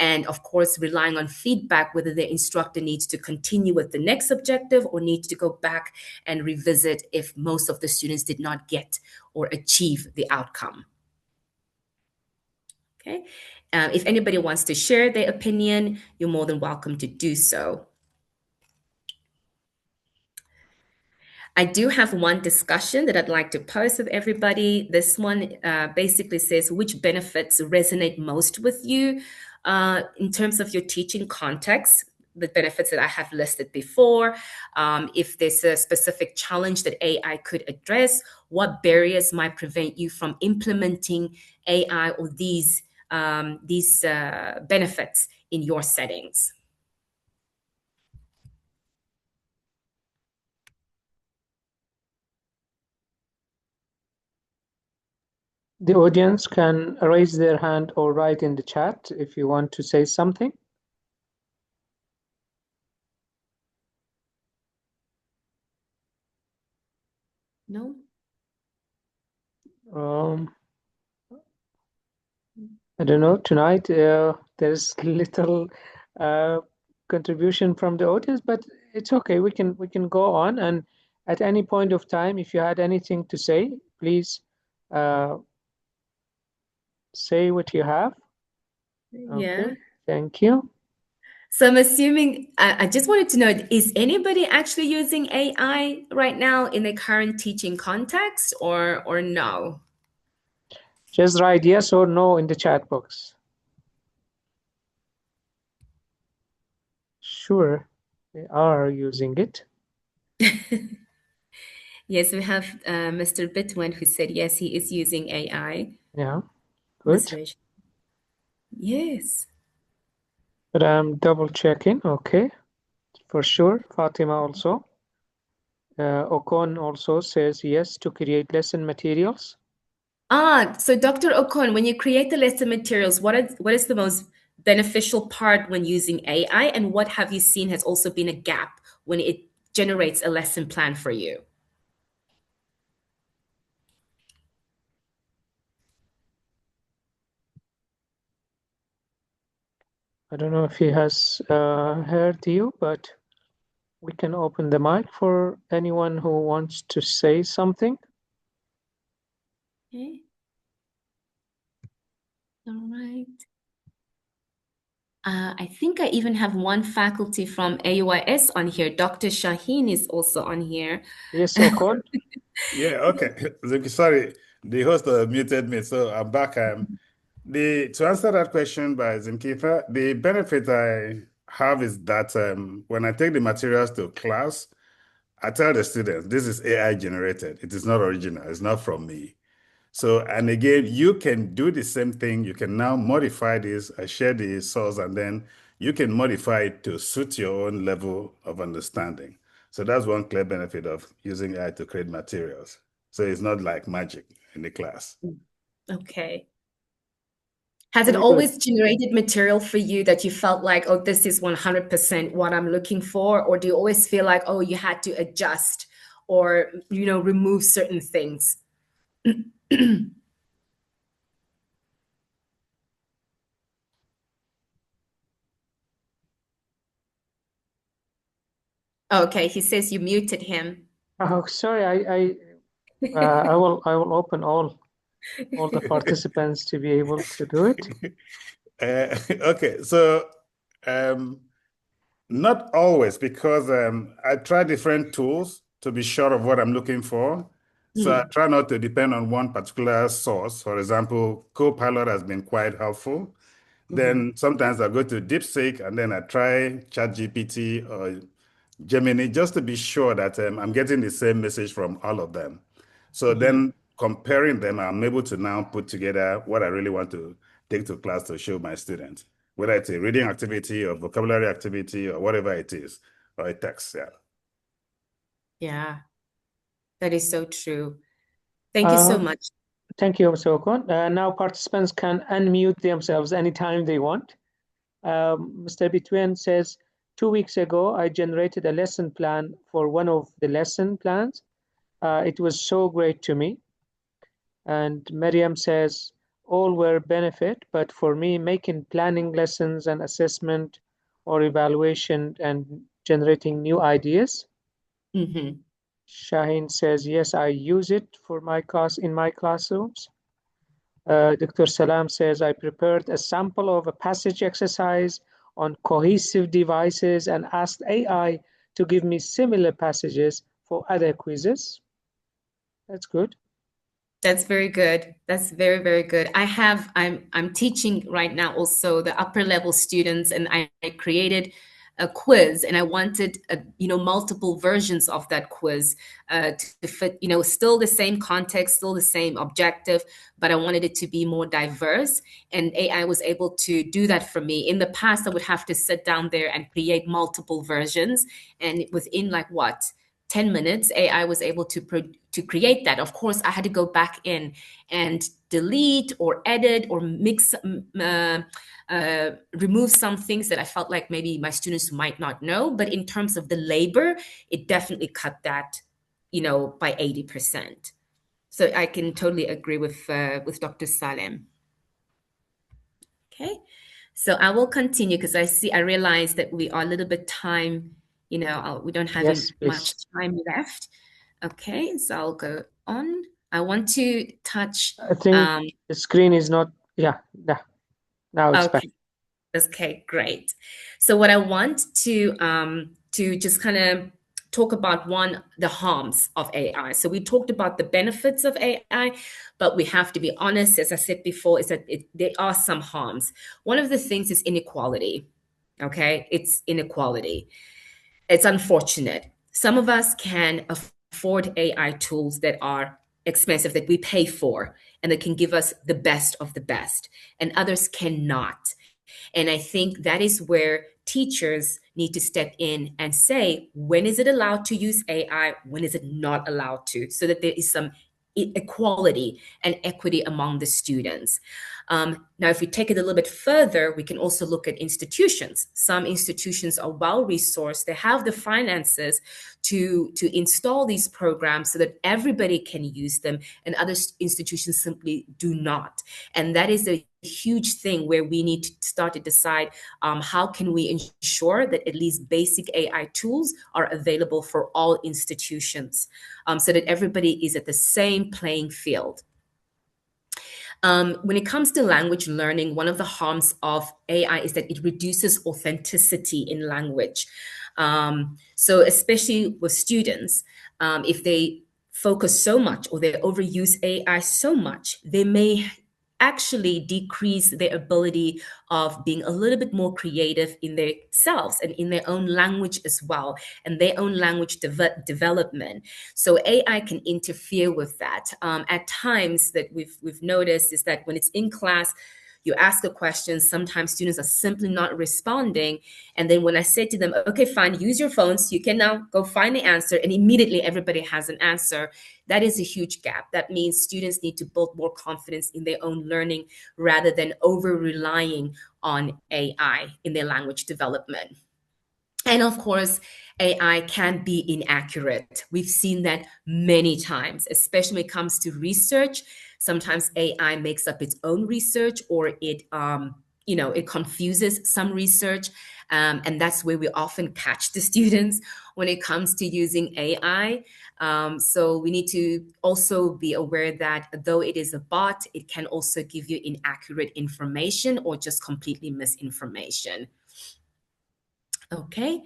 And of course, relying on feedback, whether the instructor needs to continue with the next objective or needs to go back and revisit if most of the students did not get or achieve the outcome. Okay. If anybody wants to share their opinion, you're more than welcome to do so. I do have one discussion that I'd like to pose with everybody. This one basically says, which benefits resonate most with you in terms of your teaching context? The benefits that I have listed before. If there's a specific challenge that AI could address, what barriers might prevent you from implementing AI or these benefits in your settings? The audience can raise their hand or write in the chat if you want to say something. No? I don't know. Tonight, there's little contribution from the audience, but it's okay. We can go on, and at any point of time, if you had anything to say, please say what you have. Yeah. Okay. Thank you. So I'm assuming, I just wanted to know, is anybody actually using AI right now in the current teaching context or no? Just write yes or no in the chat box. Sure, they are using it. Yes, we have Mr. Bitwen who said yes, he is using AI. Yeah, good. Yes. But I'm double checking. Okay, for sure. Fatima also. Okon also says yes to create lesson materials. So Dr. Okon, when you create the lesson materials, what is the most beneficial part when using AI, and what have you seen has also been a gap when it generates a lesson plan for you? I don't know if he has heard you, but we can open the mic for anyone who wants to say something. Okay. All right. I think I even have one faculty from AUIS on here. Dr. Shaheen is also on here. Yes, Okon. Yeah, okay. Sorry, the host muted me, so I'm back. To answer that question by Zimketha, the benefit I have is that when I take the materials to class, I tell the students, this is AI generated. It is not original. It's not from me. So, and again, you can do the same thing. You can now modify this, share the source, and then you can modify it to suit your own level of understanding. So that's one clear benefit of using AI to create materials. So it's not like magic in the class. Okay. Has it Very always good. generated material for you that you felt like, oh, this is 100% what I'm looking for? Or do you always feel like, oh, you had to adjust or, remove certain things? Okay, he says you muted him. Oh, sorry. I will open all. all the participants to be able to do it? Okay, so not always, because I try different tools to be sure of what I'm looking for. So I try not to depend on one particular source. For example, Copilot has been quite helpful. Then sometimes I go to DeepSeek and then I try ChatGPT or Gemini just to be sure that I'm getting the same message from all of them. So then comparing them, I'm able to now put together what I really want to take to class to show my students, whether it's a reading activity or vocabulary activity or whatever it is, or a text. Yeah. Yeah, that is so true. Thank you so much. Thank you, Mr. Okon. Now participants can unmute themselves anytime they want. Mr. Between says, 2 weeks ago, I generated a lesson plan for one of the lesson plans. It was so great to me. And Miriam says, all were benefit, but for me, making planning lessons and assessment or evaluation and generating new ideas. Shaheen says, yes, I use it for my class in my classrooms. Dr. Salam says, I prepared a sample of a passage exercise on cohesive devices and asked AI to give me similar passages for other quizzes. That's good. That's very good. That's very, very good. I'm teaching right now also the upper level students, and I created a quiz, and I wanted multiple versions of that quiz to fit, still the same context, still the same objective, but I wanted it to be more diverse, and AI was able to do that for me. In the past, I would have to sit down there and create multiple versions, and within 10 minutes, AI was able to create that. Of course, I had to go back in and delete or edit or mix, remove some things that I felt like maybe my students might not know. But in terms of the labor, it definitely cut that, by 80%. So I can totally agree with Dr. Salem. Okay, so I will continue because I realize that we are a little bit time. We don't have much time left. Okay, so I'll go on. I want to touch. I think the screen is not. Yeah, now it's back. Okay, great. So what I want to just kind of talk about the harms of AI. So we talked about the benefits of AI, but we have to be honest, as I said before, is that there are some harms. One of the things is inequality. Okay, it's inequality. It's unfortunate. Some of us can afford AI tools that are expensive, that we pay for, and that can give us the best of the best, and others cannot. And I think that is where teachers need to step in and say, when is it allowed to use AI? When is it not allowed to? So that there is some equality and equity among the students. Now, if we take it a little bit further, we can also look at institutions. Some institutions are well-resourced. They have the finances to install these programs so that everybody can use them, and other institutions simply do not. And that is a huge thing where we need to start to decide how can we ensure that at least basic AI tools are available for all institutions, so that everybody is at the same playing field. When it comes to language learning, one of the harms of AI is that it reduces authenticity in language. So especially with students, if they focus so much or they overuse AI so much, they may actually decrease their ability of being a little bit more creative in themselves and in their own language as well, and their own language development. So AI can interfere with that. At times that we've noticed is that when it's in class, you ask a question, sometimes students are simply not responding. And then when I say to them, okay, fine, use your phones, you can now go find the answer, and immediately everybody has an answer. That is a huge gap. That means students need to build more confidence in their own learning rather than over-relying on AI in their language development. And of course, AI can be inaccurate. We've seen that many times, especially when it comes to research. Sometimes AI makes up its own research, or it it confuses some research. And that's where we often catch the students when it comes to using AI. So we need to also be aware that though it is a bot, it can also give you inaccurate information or just completely misinformation. Okay.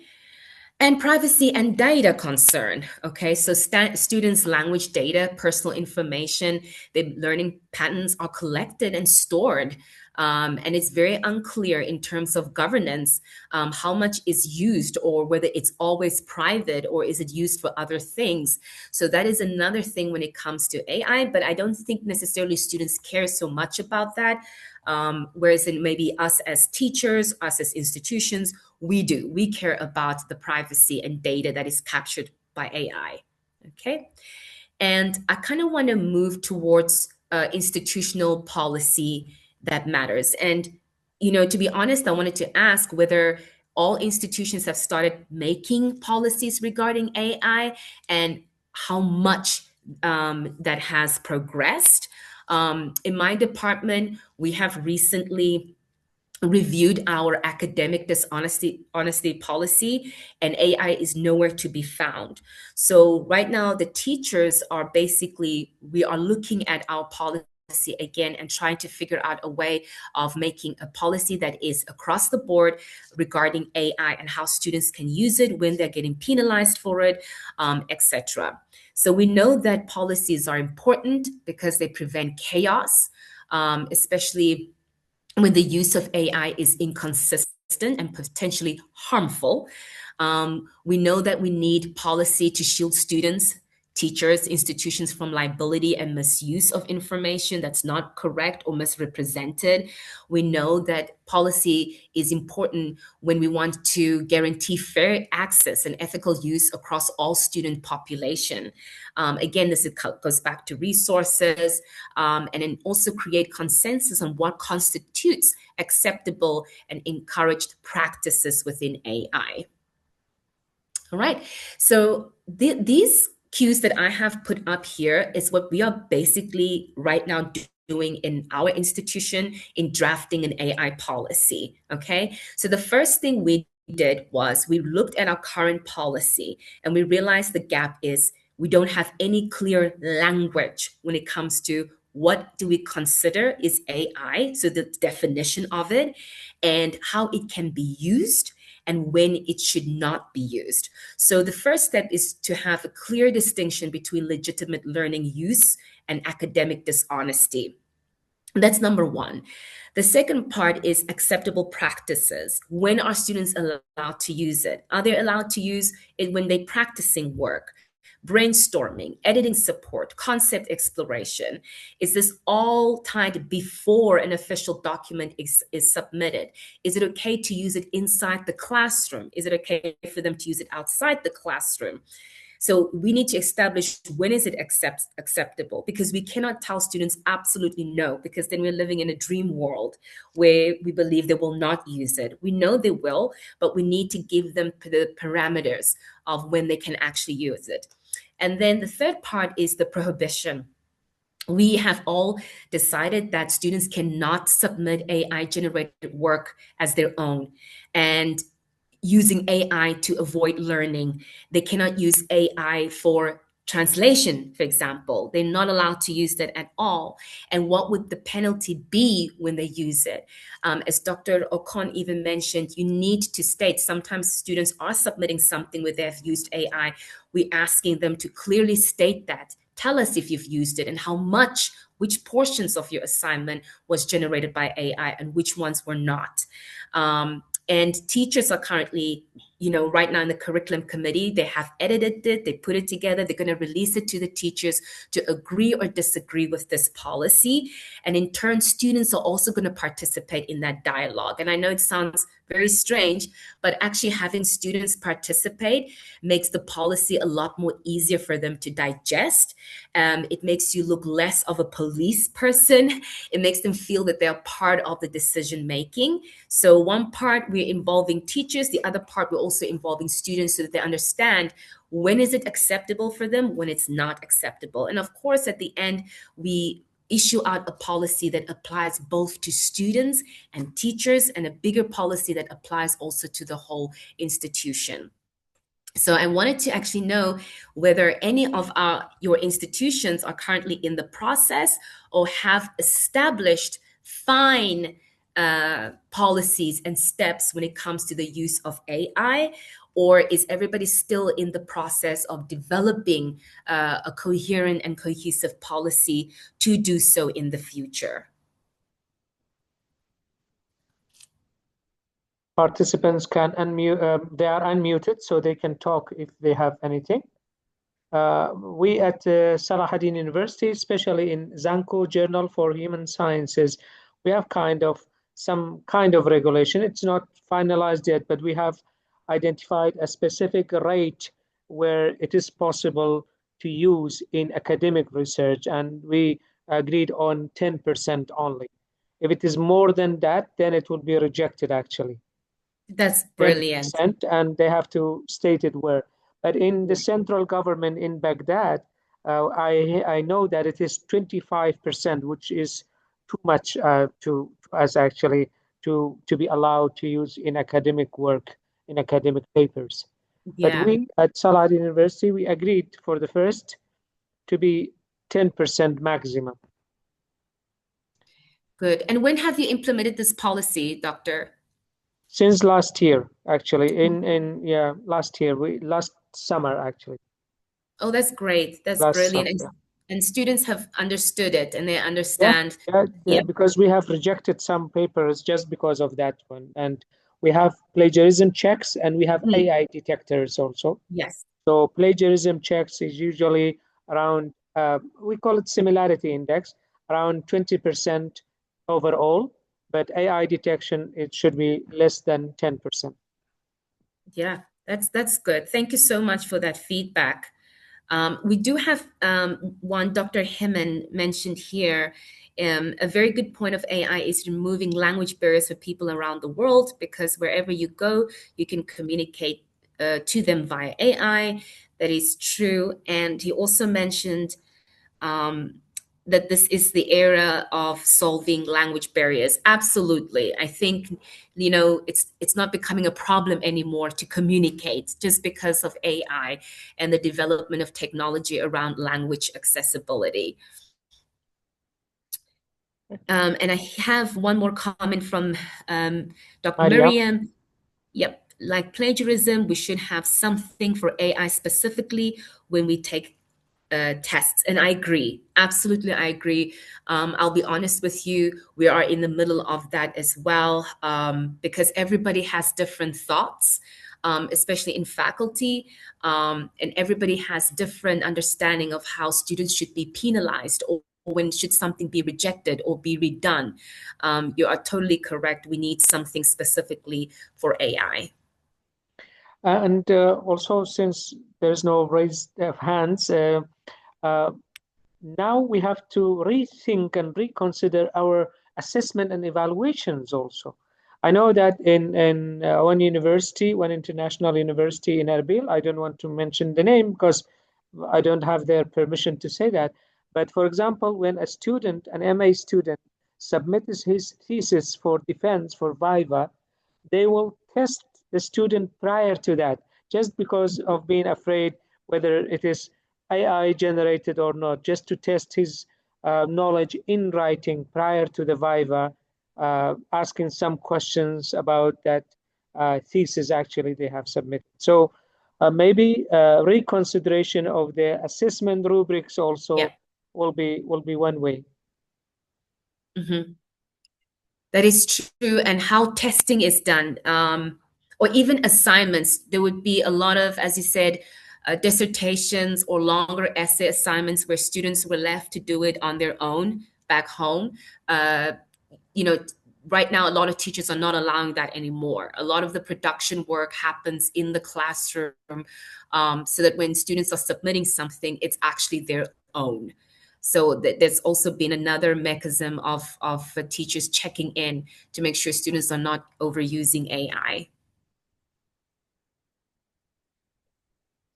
And privacy and data concern. Okay, so students' language data, personal information, their learning patterns are collected and stored. And it's very unclear in terms of governance how much is used, or whether it's always private, or is it used for other things. So that is another thing when it comes to AI, but I don't think necessarily students care so much about that. Whereas in maybe us as teachers, us as institutions, we do. We care about the privacy and data that is captured by AI. Okay. And I kind of want to move towards institutional policy that matters. And, to be honest, I wanted to ask whether all institutions have started making policies regarding AI, and how much that has progressed. In my department, we have recently reviewed our academic honesty policy, and AI is nowhere to be found. So right now the teachers are we are looking at our policy again and trying to figure out a way of making a policy that is across the board regarding AI and how students can use it, when they're getting penalized for it, etc. So we know that policies are important because they prevent chaos, especially when the use of AI is inconsistent and potentially harmful. We know that we need policy to shield students, teachers, institutions from liability and misuse of information that's not correct or misrepresented. We know that policy is important when we want to guarantee fair access and ethical use across all student population. Again, this goes back to resources, and then also create consensus on what constitutes acceptable and encouraged practices within AI. All right, so these cues that I have put up here is what we are basically right now doing in our institution in drafting an AI policy. Okay, so the first thing we did was we looked at our current policy, and we realized the gap is we don't have any clear language when it comes to what do we consider is AI, so the definition of it, and how it can be used, and when it should not be used. So the first step is to have a clear distinction between legitimate learning use and academic dishonesty. That's number one. The second part is acceptable practices. When are students allowed to use it? Are they allowed to use it when they're practicing work, brainstorming, editing support, concept exploration? Is this all tied before an official document is submitted? Is it okay to use it inside the classroom? Is it okay for them to use it outside the classroom? So we need to establish when is it acceptable, because we cannot tell students absolutely no, because then we're living in a dream world where we believe they will not use it. We know they will, but we need to give them the parameters of when they can actually use it. And then the third part is the prohibition. We have all decided that students cannot submit AI-generated work as their own, and using AI to avoid learning. They cannot use AI for translation, for example. They're not allowed to use that at all. And what would the penalty be when they use it? As Dr. Okon even mentioned, you need to state, sometimes students are submitting something where they've used AI. We're asking them to clearly state that. Tell us if you've used it and how much, which portions of your assignment was generated by AI and which ones were not. And teachers are currently, right now in the curriculum committee, they have edited it, they put it together, they're going to release it to the teachers to agree or disagree with this policy. And in turn, students are also going to participate in that dialogue. And I know it sounds very strange, but actually having students participate makes the policy a lot more easier for them to digest. It makes you look less of a police person. It makes them feel that they're part of the decision making. So one part we're involving teachers, the other part we're also involving students so that they understand when is it acceptable for them, when it's not acceptable. And of course, at the end, we issue out a policy that applies both to students and teachers, and a bigger policy that applies also to the whole institution. So I wanted to actually know whether any of your institutions are currently in the process or have established fine policies and steps when it comes to the use of AI, or is everybody still in the process of developing a coherent and cohesive policy to do so in the future? Participants can unmute, they are unmuted, so they can talk if they have anything. We at Salahuddin University, especially in Zanko Journal for Human Sciences, we have some kind of regulation. It's not finalized yet, but we have identified a specific rate where it is possible to use in academic research, and we agreed on 10% only. If it is more than that, then it will be rejected actually. That's brilliant. 10%, and they have to state it where. But in the central government in Baghdad, I know that it is 25%, which is too much to be allowed to use in academic work, in academic papers. Yeah. But we at Salahuddin University, we agreed for the first to be 10% maximum. Good. And when have you implemented this policy, Doctor? Since last year, actually, last summer, actually. Oh, that's great. That's brilliant. And students have understood it, and they understand. Yeah, because we have rejected some papers just because of that one. And we have plagiarism checks, and we have AI detectors also. Yes. So plagiarism checks is usually around, we call it similarity index, around 20% overall. But AI detection, it should be less than 10%. Yeah, that's good. Thank you so much for that feedback. We do have one Dr. Hemon mentioned here. A very good point of AI is removing language barriers for people around the world, because wherever you go, you can communicate to them via AI. That is true. And he also mentioned that this is the era of solving language barriers. Absolutely. I think, it's not becoming a problem anymore to communicate just because of AI and the development of technology around language accessibility. And I have one more comment from Dr. Miriam. Yep. Like plagiarism, we should have something for AI specifically when we take tests. And I agree. Absolutely, I agree. I'll be honest with you. We are in the middle of that as well, because everybody has different thoughts, especially in faculty, and everybody has different understanding of how students should be penalized, or when should something be rejected or be redone. You are totally correct. We need something specifically for AI. And also, since there's no raised hands, now we have to rethink and reconsider our assessment and evaluations also. I know that in one university, one international university in Erbil, I don't want to mention the name because I don't have their permission to say that. But for example, when a student, an MA student, submits his thesis for defense, for Viva, they will test the student prior to that, just because of being afraid whether it is AI generated or not, just to test his knowledge in writing prior to the Viva, asking some questions about that thesis actually they have submitted. So maybe reconsideration of the assessment rubrics also will be one way. Mm-hmm. That is true. And how testing is done, or even assignments. There would be a lot of, as you said, dissertations or longer essay assignments where students were left to do it on their own back home. Right now, a lot of teachers are not allowing that anymore. A lot of the production work happens in the classroom, so that when students are submitting something, it's actually their own. So there's also been another mechanism of teachers checking in to make sure students are not overusing AI.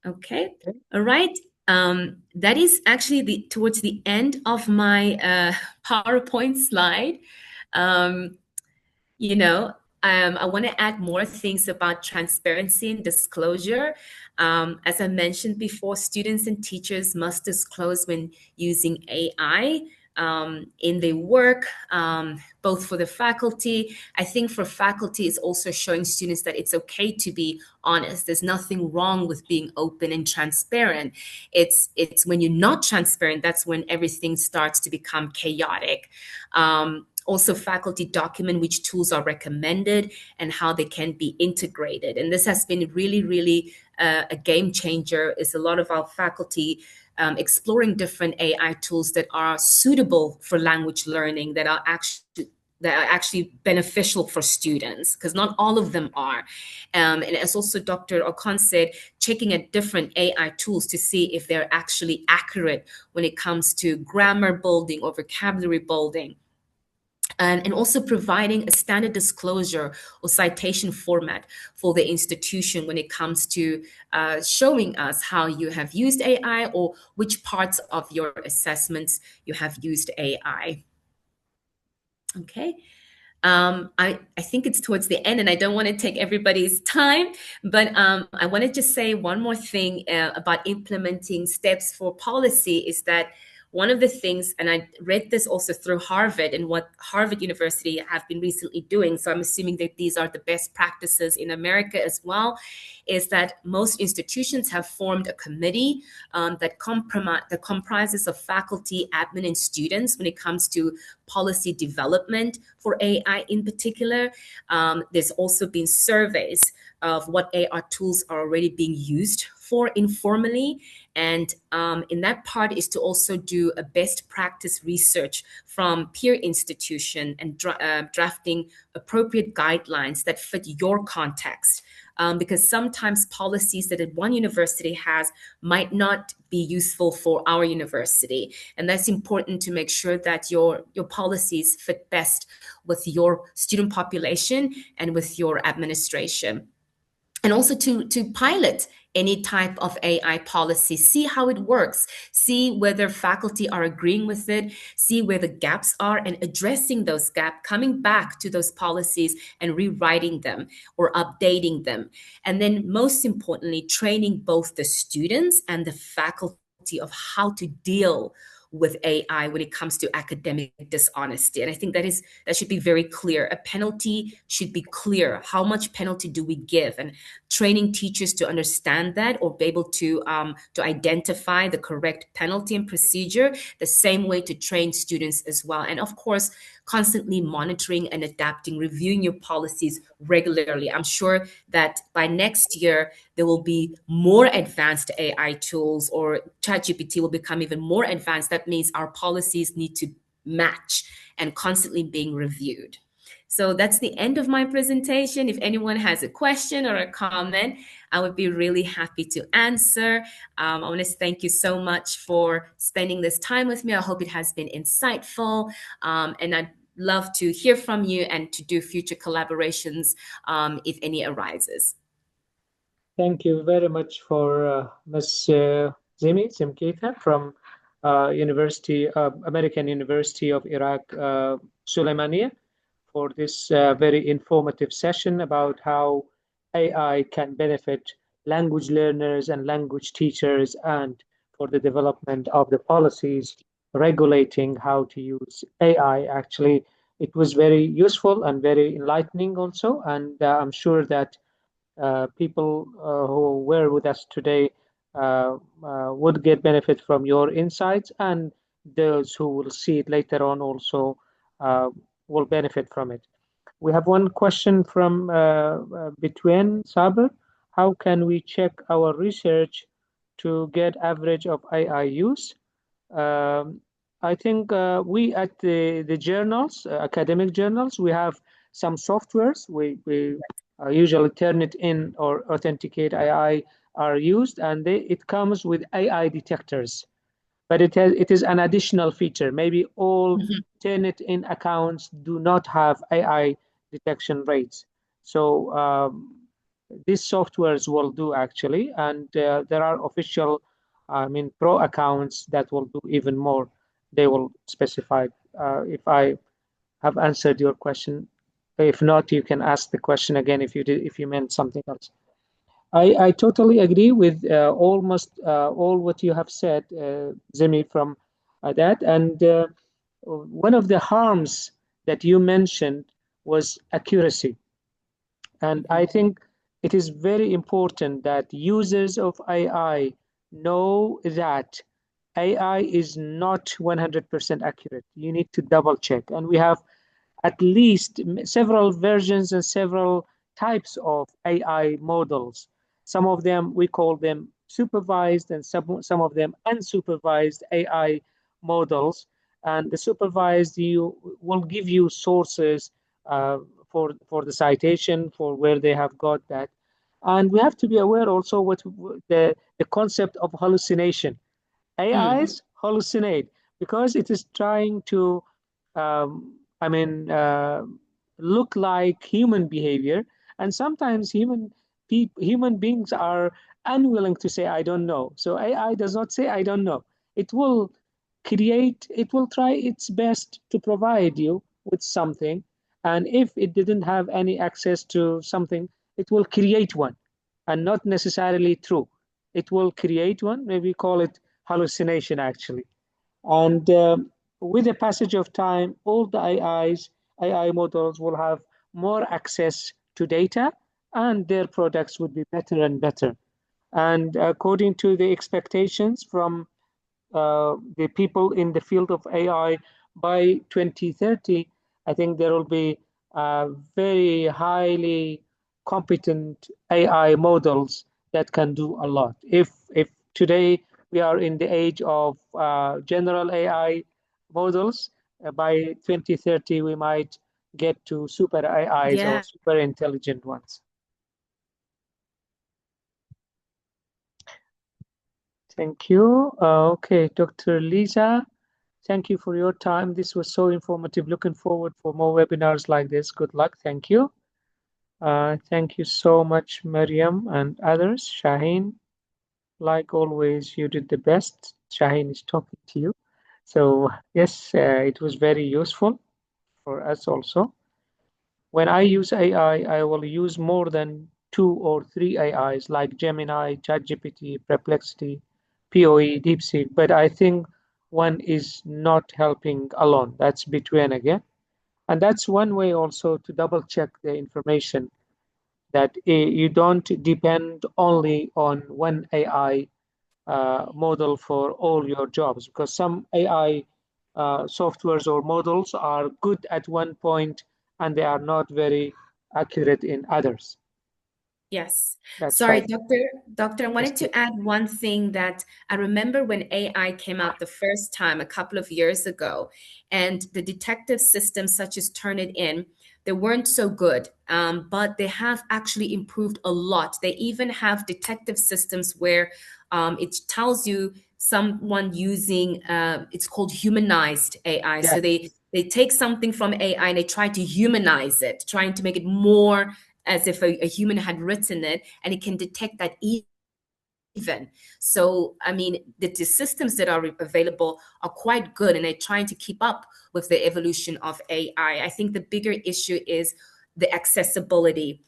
Okay. All right. That is actually towards the end of my PowerPoint slide. Um, you know, I want to add more things about transparency and disclosure. As I mentioned before, students and teachers must disclose when using AI in their work, both for the faculty. I think for faculty, it's also showing students that it's okay to be honest. There's nothing wrong with being open and transparent. It's when you're not transparent, that's when everything starts to become chaotic. Also, faculty document which tools are recommended and how they can be integrated. And this has been really, really a game changer. Is a lot of our faculty exploring different AI tools that are suitable for language learning, that are actually beneficial for students, because not all of them are. And as also Dr. Okan said, checking at different AI tools to see if they're actually accurate when it comes to grammar building or vocabulary building. And also providing a standard disclosure or citation format for the institution when it comes to showing us how you have used AI or which parts of your assessments you have used AI. Okay. I think it's towards the end and I don't want to take everybody's time, but I want to just say one more thing about implementing steps for policy is that one of the things, and I read this also through Harvard and what Harvard University have been recently doing, so I'm assuming that these are the best practices in America as well, is that most institutions have formed a committee that comprises of faculty, admin, and students when it comes to policy development for AI in particular. There's also been surveys of what AI tools are already being used for informally. And in that part is to also do a best practice research from peer institution and drafting appropriate guidelines that fit your context. Because sometimes policies that one university has might not be useful for our university. And that's important to make sure that your policies fit best with your student population and with your administration. And also to pilot any type of AI policy, see how it works, see whether faculty are agreeing with it, see where the gaps are and addressing those gaps, coming back to those policies and rewriting them or updating them. And then most importantly, training both the students and the faculty of how to deal with AI when it comes to academic dishonesty. And I think that should be very clear. A penalty should be clear. How much penalty do we give? And training teachers to understand that or be able to identify the correct penalty and procedure, the same way to train students as well. And of course, constantly monitoring and adapting, reviewing your policies regularly. I'm sure that by next year, there will be more advanced AI tools or ChatGPT will become even more advanced. That means our policies need to match and constantly being reviewed. So that's the end of my presentation. If anyone has a question or a comment, I would be really happy to answer. I want to thank you so much for spending this time with me. I hope it has been insightful. And I'd love to hear from you and to do future collaborations if any arises. Thank you very much for Ms. Zimketha from American University of Iraq-Sulaimani for this very informative session about how AI can benefit language learners and language teachers and for the development of the policies regulating how to use AI. Actually, it was very useful and very enlightening also, and I'm sure that people who were with us today would get benefit from your insights, and those who will see it later on also will benefit from it. We have one question from Between Saber. How can we check our research to get average of AI use? Um, I think we at the journals, academic journals, we have some softwares. We usually Turnitin or Authenticate AI are used, and it comes with AI detectors. But it is an additional feature. Maybe all Turnitin accounts do not have AI detection rates. So these softwares will do actually, and there are official I mean, pro accounts that will do even more. They will specify. If I have answered your question, if not, you can ask the question again if you meant something else. I totally agree with almost all what you have said, Zimi, from that. And one of the harms that you mentioned was accuracy. And I think it is very important that users of AI know that AI is not 100% accurate. You need to double check. And we have at least several versions and several types of AI models. Some of them, we call them supervised, and some of them unsupervised AI models. And the supervised, you will give you sources uh, for the citation, for where they have got that. And we have to be aware also what the concept of hallucination. AIs hallucinate because it is trying to, I mean, look like human behavior, and sometimes human beings are unwilling to say I don't know. So AI does not say I don't know. It will it will try its best to provide you with something, and if it didn't have any access to something, it will create one, and not necessarily true. It will create one, maybe call it hallucination actually. And with the passage of time, all the AI models will have more access to data, and their products would be better and better. And according to the expectations from the people in the field of AI, by 2030, I think there will be very highly competent AI models that can do a lot. If today we are in the age of general AI models, by 2030 we might get to super AIs or Yeah. super intelligent ones. Thank you. Okay, Dr. Lisa, thank you for your time. This was so informative. Looking forward for more webinars like this. Good luck. Thank you. Thank you so much, Mariam and others. Shaheen, like always, you did the best. Shaheen is talking to you. So yes, it was very useful for us also. When I use AI, I will use more than 2 or 3 AIs like Gemini, ChatGPT, Perplexity, POE, DeepSeek, but I think one is not helping alone. That's between again. And that's one way also to double check the information that you don't depend only on one AI model for all your jobs, because some AI softwares or models are good at one point and they are not very accurate in others. Yes. That's Sorry, how. Doctor, I wanted to add one thing that I remember when AI came out the first time a couple of years ago, and the detective systems such as Turnitin, they weren't so good, but they have actually improved a lot. They even have detective systems where it tells you someone using it's called humanized AI. Yeah, So they take something from AI and they try to humanize it, trying to make it more as if a human had written it, and it can detect that even. So, I mean, the systems that are available are quite good, and they're trying to keep up with the evolution of AI. I think the bigger issue is the accessibility.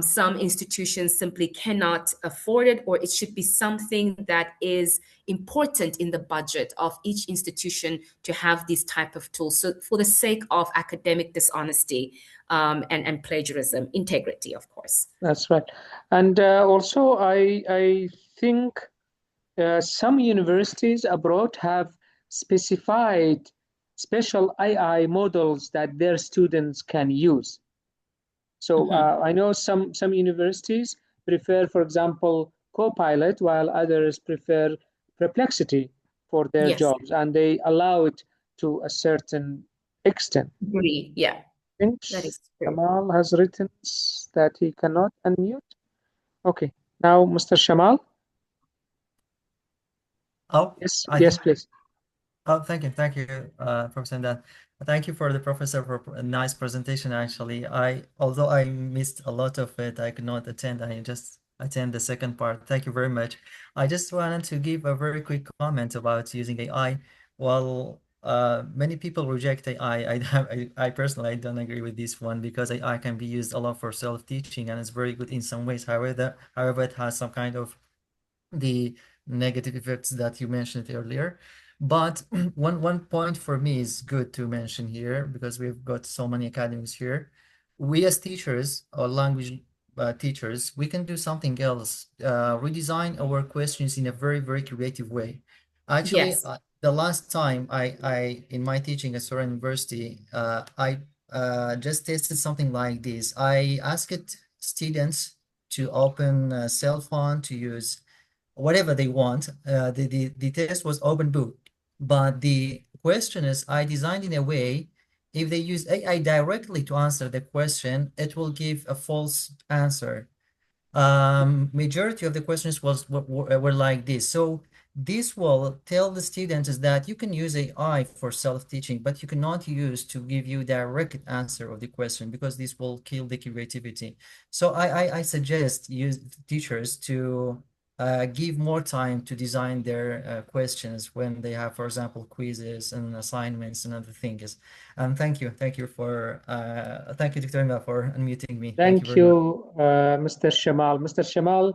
Some institutions simply cannot afford it, or it should be something that is important in the budget of each institution to have these type of tools. So, for the sake of academic dishonesty and plagiarism, integrity, of course. that's right. And also, I think some universities abroad have specified special AI models that their students can use. So I know some universities prefer, for example, Copilot, while others prefer Perplexity for their Yes, jobs, and they allow it to a certain extent. agree. Yeah, I think that is true. Shamal has written that he cannot unmute. Okay, now Mr. Shamal. Oh, Yes, I yes, think. please. Oh, thank you, Professor Imdad. Thank you for the professor for a nice presentation. Actually, although I missed a lot of it, I could not attend. I just attend the second part. Thank you very much. I just wanted to give a very quick comment about using AI. Well, many people reject AI. I personally I don't agree with this one because AI can be used a lot for self-teaching and it's very good in some ways. However, it has some kind of the negative effects that you mentioned earlier. But one point for me is good to mention here because we've got so many academics here. We as teachers or language teachers, we can do something else. Redesign our questions in a very, very creative way. Actually, Yes. the last time I in my teaching at Soren University, I just tested something like this. I asked students to open a cell phone to use whatever they want. The test was open book, but the question is I designed in a way if they use AI directly to answer the question, it will give a false answer. Majority of the questions were like this. So this will tell the students that you can use AI for self-teaching, but you cannot use to give you direct answer of the question because this will kill the creativity. So I suggest teachers to give more time to design their questions when they have, for example, quizzes and assignments and other things. Thank you for thank you, Dr. Imba, for unmuting me. Thank you Thank very much. you, Mr. Shamal. Mr. Shamal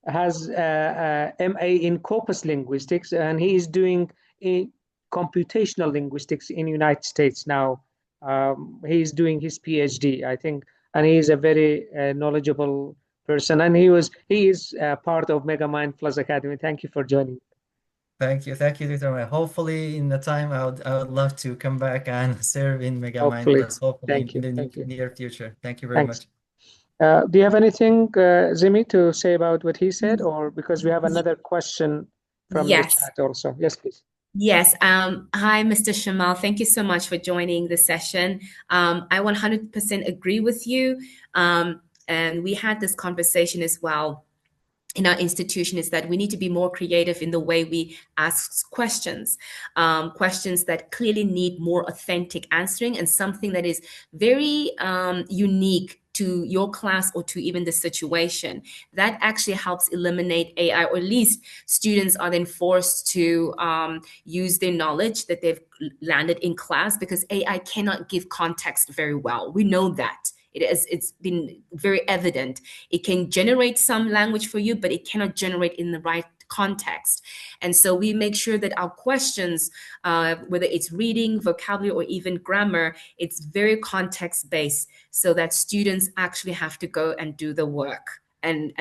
has MA in corpus linguistics, and he is doing computational linguistics in United States now. He is doing his PhD, I think, and he is a very knowledgeable person. And he is part of Megamind Plus Academy. Thank you for joining. Thank you, Dr. Maya. Hopefully, in the time, I would love to come back and serve in Megamind Hopefully. Plus. Hopefully, Thank you. in the Thank you. near future. Thank you very Thanks. much. Do you have anything, Zimi, to say about what he said, or because we have another question from the Yes. chat also? Yes, please. Yes. Hi, Mr. Shamal. Thank you so much for joining the session. I 100% agree with you. And we had this conversation as well in our institution, is that we need to be more creative in the way we ask questions, questions that clearly need more authentic answering and something that is very unique to your class or to even the situation. That actually helps eliminate AI, or at least students are then forced to use their knowledge that they've landed in class, because AI cannot give context very well. We know that. It's been very evident. It can generate some language for you, but it cannot generate in the right context. And so we make sure that our questions, whether it's reading, vocabulary, or even grammar, it's very context-based, so that students actually have to go and do the work and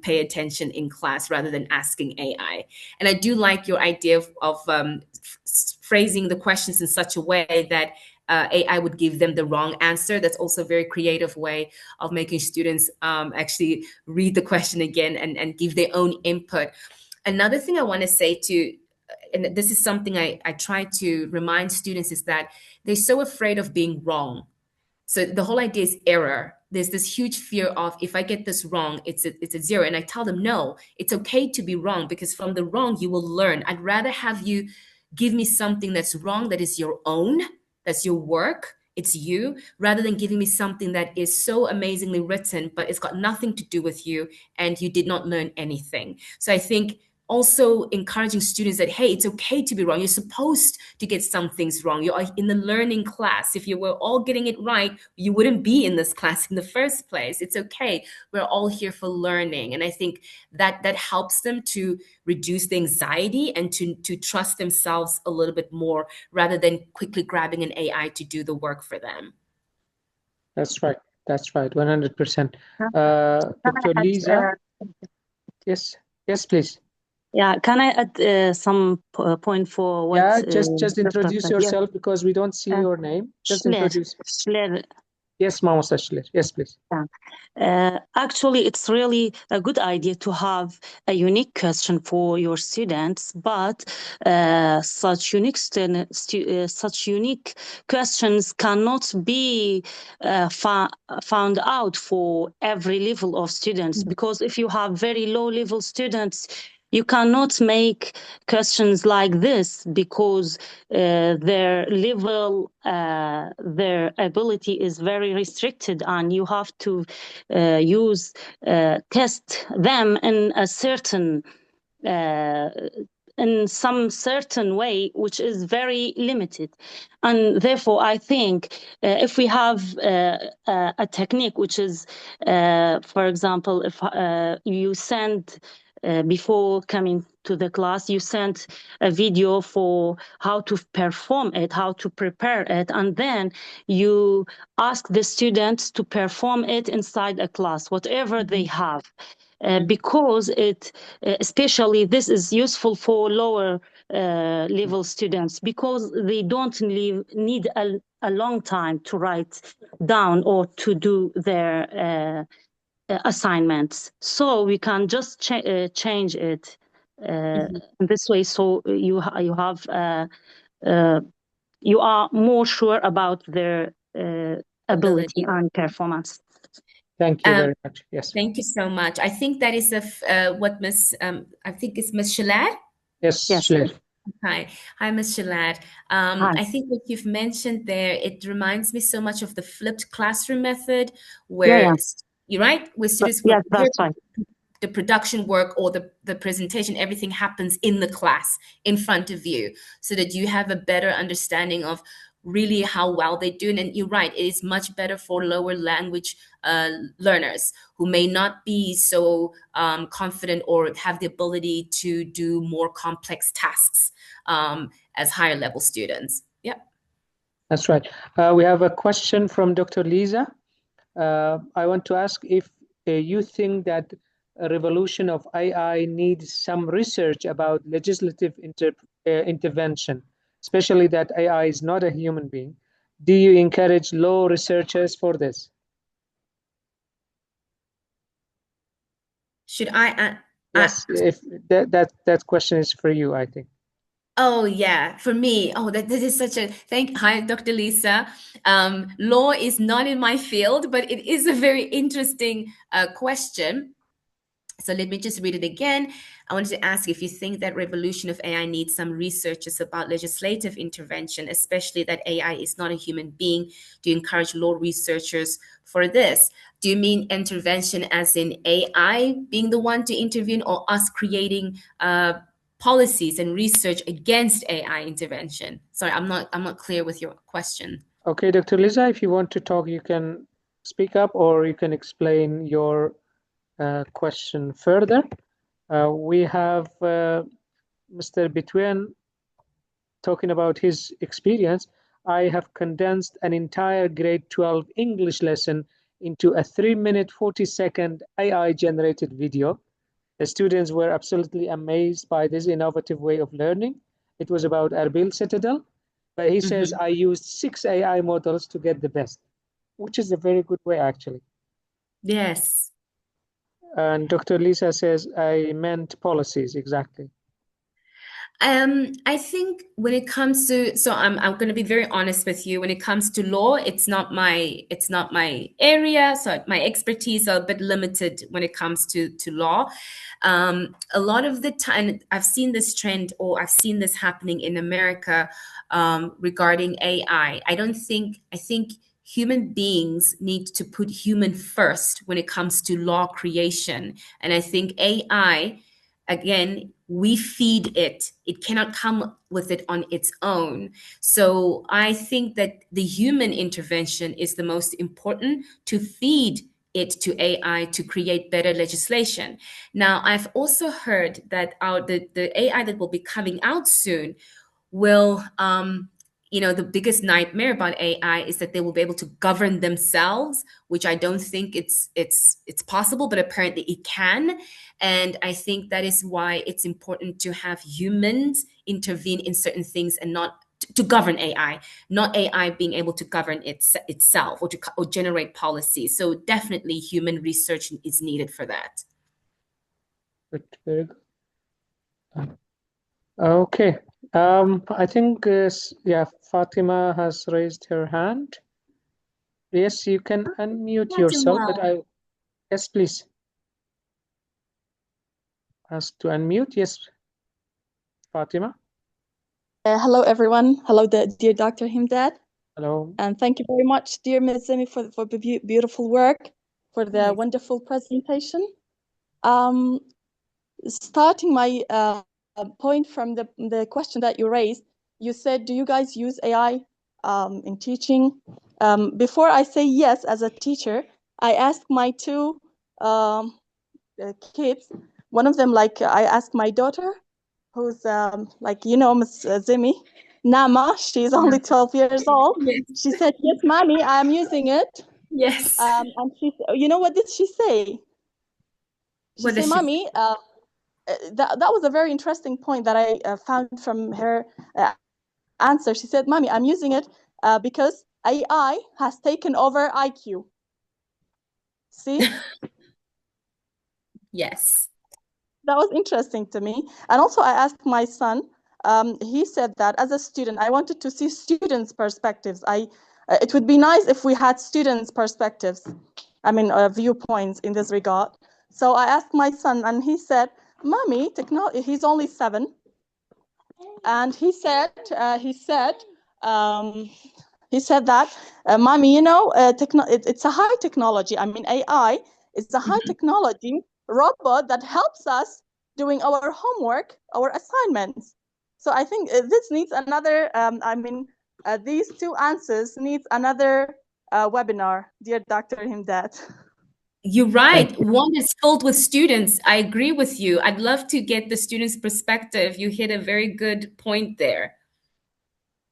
pay attention in class rather than asking AI. And I do like your idea of phrasing the questions in such a way that AI would give them the wrong answer. That's also a very creative way of making students actually read the question again and give their own input. Another thing I want to say and this is something I try to remind students, is that they're so afraid of being wrong. So the whole idea is error. There's this huge fear of, if I get this wrong, it's a zero. And I tell them, no, it's okay to be wrong, because from the wrong, you will learn. I'd rather have you give me something that's wrong, that is your own, that's your work, it's you, rather than giving me something that is so amazingly written, but it's got nothing to do with you and you did not learn anything. So I think also encouraging students that, hey, it's okay to be wrong. You're supposed to get some things wrong. You are in the learning class. If you were all getting it right, you wouldn't be in this class in the first place. It's okay. We're all here for learning. And I think that helps them to reduce the anxiety and to trust themselves a little bit more, rather than quickly grabbing an AI to do the work for them. That's right. 100%. Dr. Lisa? Yes, please. Yeah, can I add some point for what? Yeah, just introduce yourself, because we don't see your name. Just introduce. Schler. Yes, Mama Schler. Yes, please. Actually, it's really a good idea to have a unique question for your students, but such unique questions cannot be found out for every level of students, because if you have very low level students, you cannot make questions like this because their level, their ability is very restricted, and you have to test them in a certain in some certain way, which is very limited. And therefore, I think if we have a technique which is, for example, if you send, before coming to the class, you sent a video for how to perform it, how to prepare it, and then you ask the students to perform it inside a class, whatever they have. Because especially this is useful for lower level students, because they don't need a long time to write down or to do their assignments. So we can just change it this way. So you are more sure about their ability and performance. Thank you very much. Yes. Thank you so much. I think that is what Miss, I think it's Miss Shalad. Yes, Yes. Shalad. Hi, Miss Shalad. I think what you've mentioned there, it reminds me so much of the flipped classroom method, where you're right, where students yes, that's right. The production work or the presentation, everything happens in the class in front of you, so that you have a better understanding of really how well they do. And you're right, it is much better for lower language learners who may not be so confident or have the ability to do more complex tasks as higher level students. Yep. That's right. We have a question from Dr. Lisa. I want to ask if you think that a revolution of AI needs some research about legislative intervention, especially that AI is not a human being. Do you encourage law researchers for this? Should I? Yes, if that question is for you, I think. Oh yeah, for me. Oh, that is such a Hi, Dr. Lisa. Law is not in my field, but it is a very interesting question. So let me just read it again. I wanted to ask if you think that revolution of AI needs some researchers about legislative intervention, especially that AI is not a human being. Do you encourage law researchers for this? Do you mean intervention as in AI being the one to intervene, or us creating policies and research against AI intervention? Sorry, I'm not clear with your question. Okay, Dr. Lisa, if you want to talk, you can speak up, or you can explain your question further. We have Mr. Bitwen talking about his experience. I have condensed an entire grade 12 English lesson into a 3-minute, 40-second AI-generated video. The students were absolutely amazed by this innovative way of learning. It was about Erbil Citadel, but he says, I used 6 AI models to get the best, which is a very good way, actually. Yes. And Dr. Lisa says, I meant policies, exactly. I think when it comes to, so I'm going to be very honest with you. When it comes to law, it's not my area. So my expertise are a bit limited when it comes to law. A lot of the time, I've seen this trend, or I've seen this happening in America regarding AI. I think human beings need to put human first when it comes to law creation. And I think AI, again, we feed it. It cannot come with it on its own. So I think that the human intervention is the most important, to feed it to AI to create better legislation. Now, I've also heard that the AI that will be coming out soon will, the biggest nightmare about AI is that they will be able to govern themselves, which I don't think it's possible, but apparently it can. And I think that is why it's important to have humans intervene in certain things, and not to govern AI, not AI being able to govern itself or generate policies. So definitely human research is needed for that. Very good. Okay. I think, Fatima has raised her hand. Yes, you can unmute yourself, but yes, please. asked to unmute. Yes, Fatima. Hello, everyone. Hello, dear Dr. Himdad. Hello. And thank you very much, dear Ms. Zemi, for the beautiful work, for the wonderful presentation. Starting my point from the question that you raised, you said, do you guys use AI in teaching? Before I say yes, as a teacher, I asked my two kids. One of them, like, I asked my daughter, who's like, you know, Ms. Zimi, Nama, she's only 12 years old. Yes. She said, yes, mommy, I'm using it. Yes. And she, you know, what did she say? She said, mommy, that was a very interesting point that I found from her answer. She said, mommy, I'm using it because AI has taken over IQ. See? Yes. That was interesting to me. And also I asked my son, he said that as a student, I wanted to see students' perspectives. It would be nice if we had students' perspectives, I mean, viewpoints in this regard. So I asked my son, and he said, mommy, he's only 7. And he said that, mommy, you know, it's a high technology. I mean, AI is a high technology robot that helps us doing our homework, our assignments. So I think this needs another, these two answers needs another webinar, dear Dr. Himdad. You're right. One is filled with students. I agree with you. I'd love to get the students' perspective. You hit a very good point there.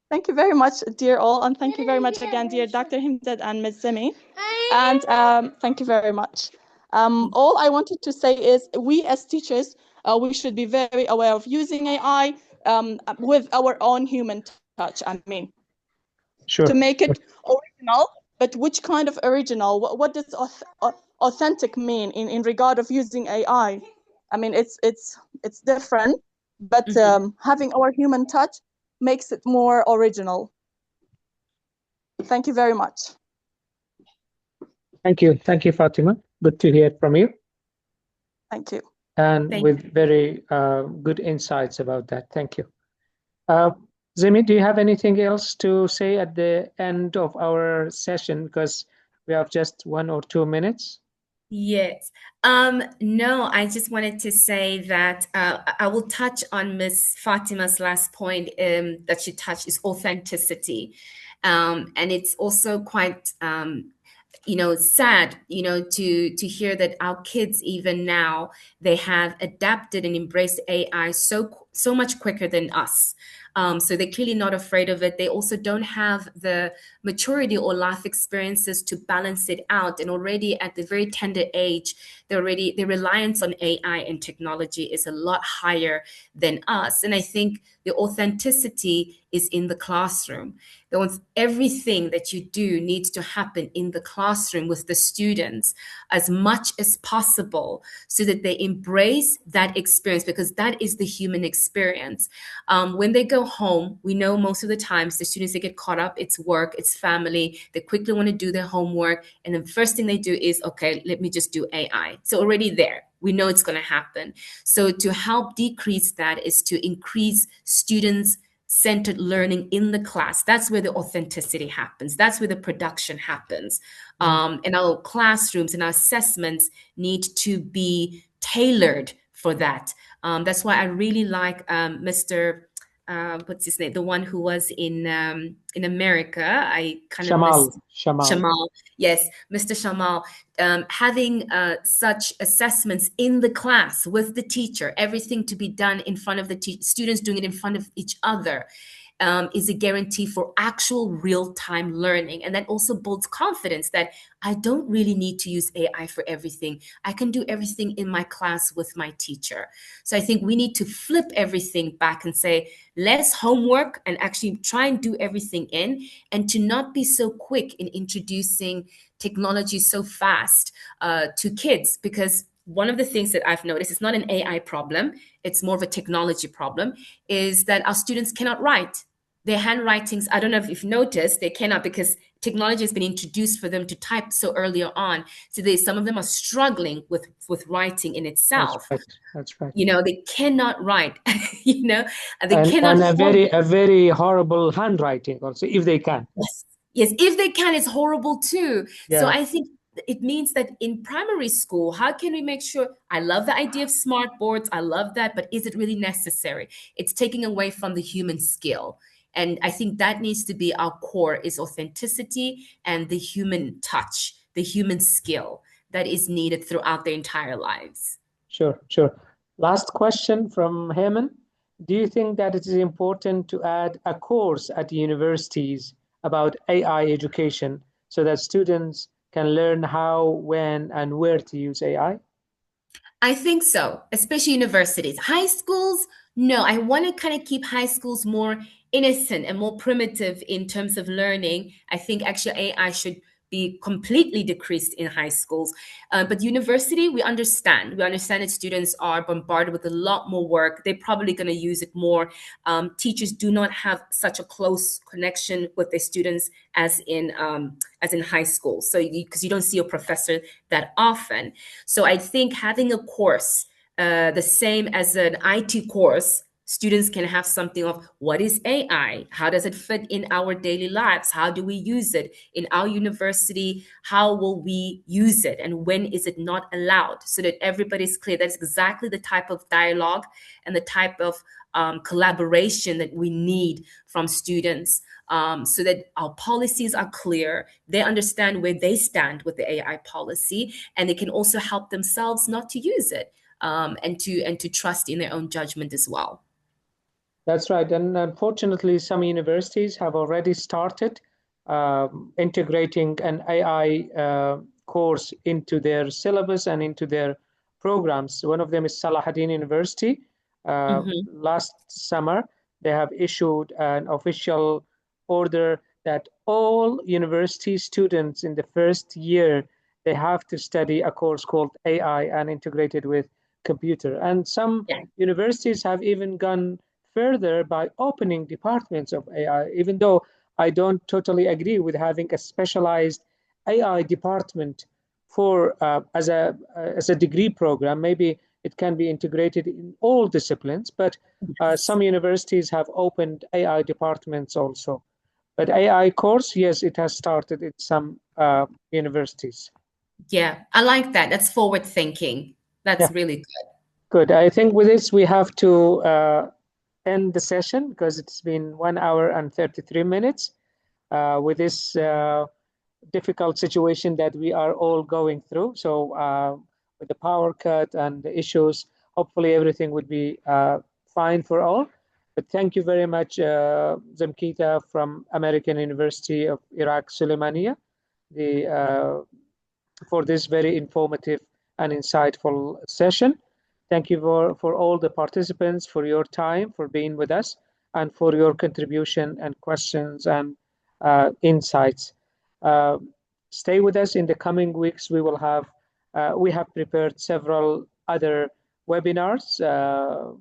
Thank you very much, dear all. And thank you very much again, dear Dr. Himdad and Ms. Zimi. And thank you very much. All I wanted to say is we as teachers, we should be very aware of using AI with our own human touch. I mean, sure, to make it original, but which kind of original? What does authentic mean in regard of using AI? I mean, it's different, but having our human touch makes it more original. Thank you very much. Thank you, Fatima. Good to hear from you. Thank you. And with very good insights about that. Thank you. Zimi, do you have anything else to say at the end of our session? Because we have just 1 or 2 minutes. Yes. No, I just wanted to say that I will touch on Miss Fatima's last point that she touched is authenticity. And it's also quite sad, to hear that our kids, even now, they have adapted and embraced AI so much quicker than us. So they're clearly not afraid of it. They also don't have the maturity or life experiences to balance it out. And already at the very tender age, their reliance on AI and technology is a lot higher than us. And I think the authenticity is in the classroom. Everything that you do needs to happen in the classroom with the students as much as possible so that they embrace that experience, because that is the human experience. When they go home, we know most of the times the students, they get caught up, it's work, it's family, they quickly want to do their homework. And the first thing they do is, okay, let me just do AI. So already there, we know it's going to happen. So to help decrease that is to increase students' centered learning in the class. That's where the authenticity happens. That's where the production happens. And our classrooms and our assessments need to be tailored for that. That's why I really like Mr. What's his name? The one who was in America. I kind of missed Shamal. Yes, Mr. Shamal. Having such assessments in the class with the teacher, everything to be done in front of the students, doing it in front of each other, is a guarantee for actual real-time learning. And that also builds confidence that I don't really need to use AI for everything. I can do everything in my class with my teacher. So I think we need to flip everything back and say, less homework and actually try and do everything in, and to not be so quick in introducing technology so fast to kids. Because one of the things that I've noticed, it's not an AI problem, it's more of a technology problem, is that our students cannot write. Their handwritings, I don't know if you've noticed, they cannot, because technology has been introduced for them to type so earlier on. So some of them are struggling with writing in itself. That's right. You know, they cannot write, you know, they and cannot. a very horrible handwriting also, if they can. Yes, if they can, it's horrible too. Yeah. So I think it means that in primary school, how can we make sure? I love the idea of smart boards. I love that, but is it really necessary? It's taking away from the human skill. And I think that needs to be our core, is authenticity and the human touch, the human skill that is needed throughout their entire lives. Sure. Last question from Heman. Do you think that it is important to add a course at universities about AI education so that students can learn how, when, and where to use AI? I think so, especially universities. High schools, no, I want to kind of keep high schools more innocent and more primitive in terms of learning. I think actually AI should be completely decreased in high schools. But university, we understand. We understand that students are bombarded with a lot more work. They're probably going to use it more. Teachers do not have such a close connection with their students as in high school. So because you don't see a professor that often. So I think having a course, the same as an IT course, students can have something of what is AI? How does it fit in our daily lives? How do we use it in our university? How will we use it? And when is it not allowed? So that everybody's clear. That's exactly the type of dialogue and the type of collaboration that we need from students, so that our policies are clear. They understand where they stand with the AI policy, and they can also help themselves not to use it, and to trust in their own judgment as well. That's right. And unfortunately, some universities have already started integrating an AI course into their syllabus and into their programs. One of them is Salahuddin University. Last summer, they have issued an official order that all university students in the first year, they have to study a course called AI and integrated with computer. And some universities have even gone further by opening departments of AI, even though I don't totally agree with having a specialized AI department for as a degree program. Maybe it can be integrated in all disciplines, but some universities have opened AI departments also. But AI course, yes, it has started in some universities. Yeah, I like that. That's forward thinking. That's really good. Good. I think with this, we have to end the session because it's been 1 hour and 33 minutes with this difficult situation that we are all going through. So with the power cut and the issues, hopefully everything would be fine for all. But thank you very much, Zimketha from American University of Iraq-Sulaimani, for this very informative and insightful session. Thank you for all the participants, for your time, for being with us, and for your contribution and questions and insights. Stay with us in the coming weeks. We have prepared several other webinars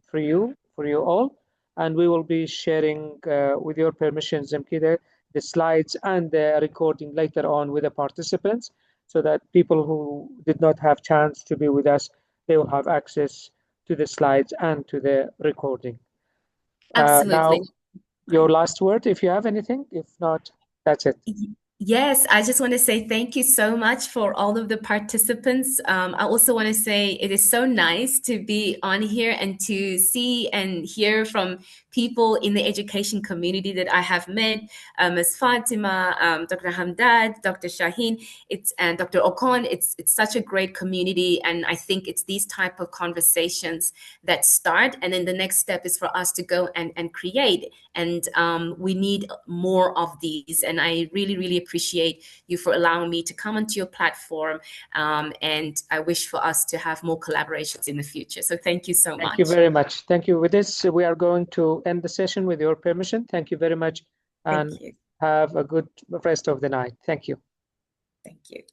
for you all, and we will be sharing, with your permission, Zimketha, the slides and the recording later on with the participants, so that people who did not have chance to be with us, they will have access to the slides and to the recording. Absolutely. Now, your last word, if you have anything. If not, that's it. Yes, I just want to say thank you so much for all of the participants. I also want to say it is so nice to be on here and to see and hear from people in the education community that I have met, Ms. Fatima, Dr. Hamdad, Dr. Shaheen, and Dr. Okon. It's such a great community, and I think it's these type of conversations that start, and then the next step is for us to go and create, and we need more of these. And I really, really appreciate you for allowing me to come onto your platform, and I wish for us to have more collaborations in the future. So thank you so much. Thank you very much. Thank you. With this, we are going to end the session with your permission. Thank you very much, and have a good rest of the night. Thank you. Thank you.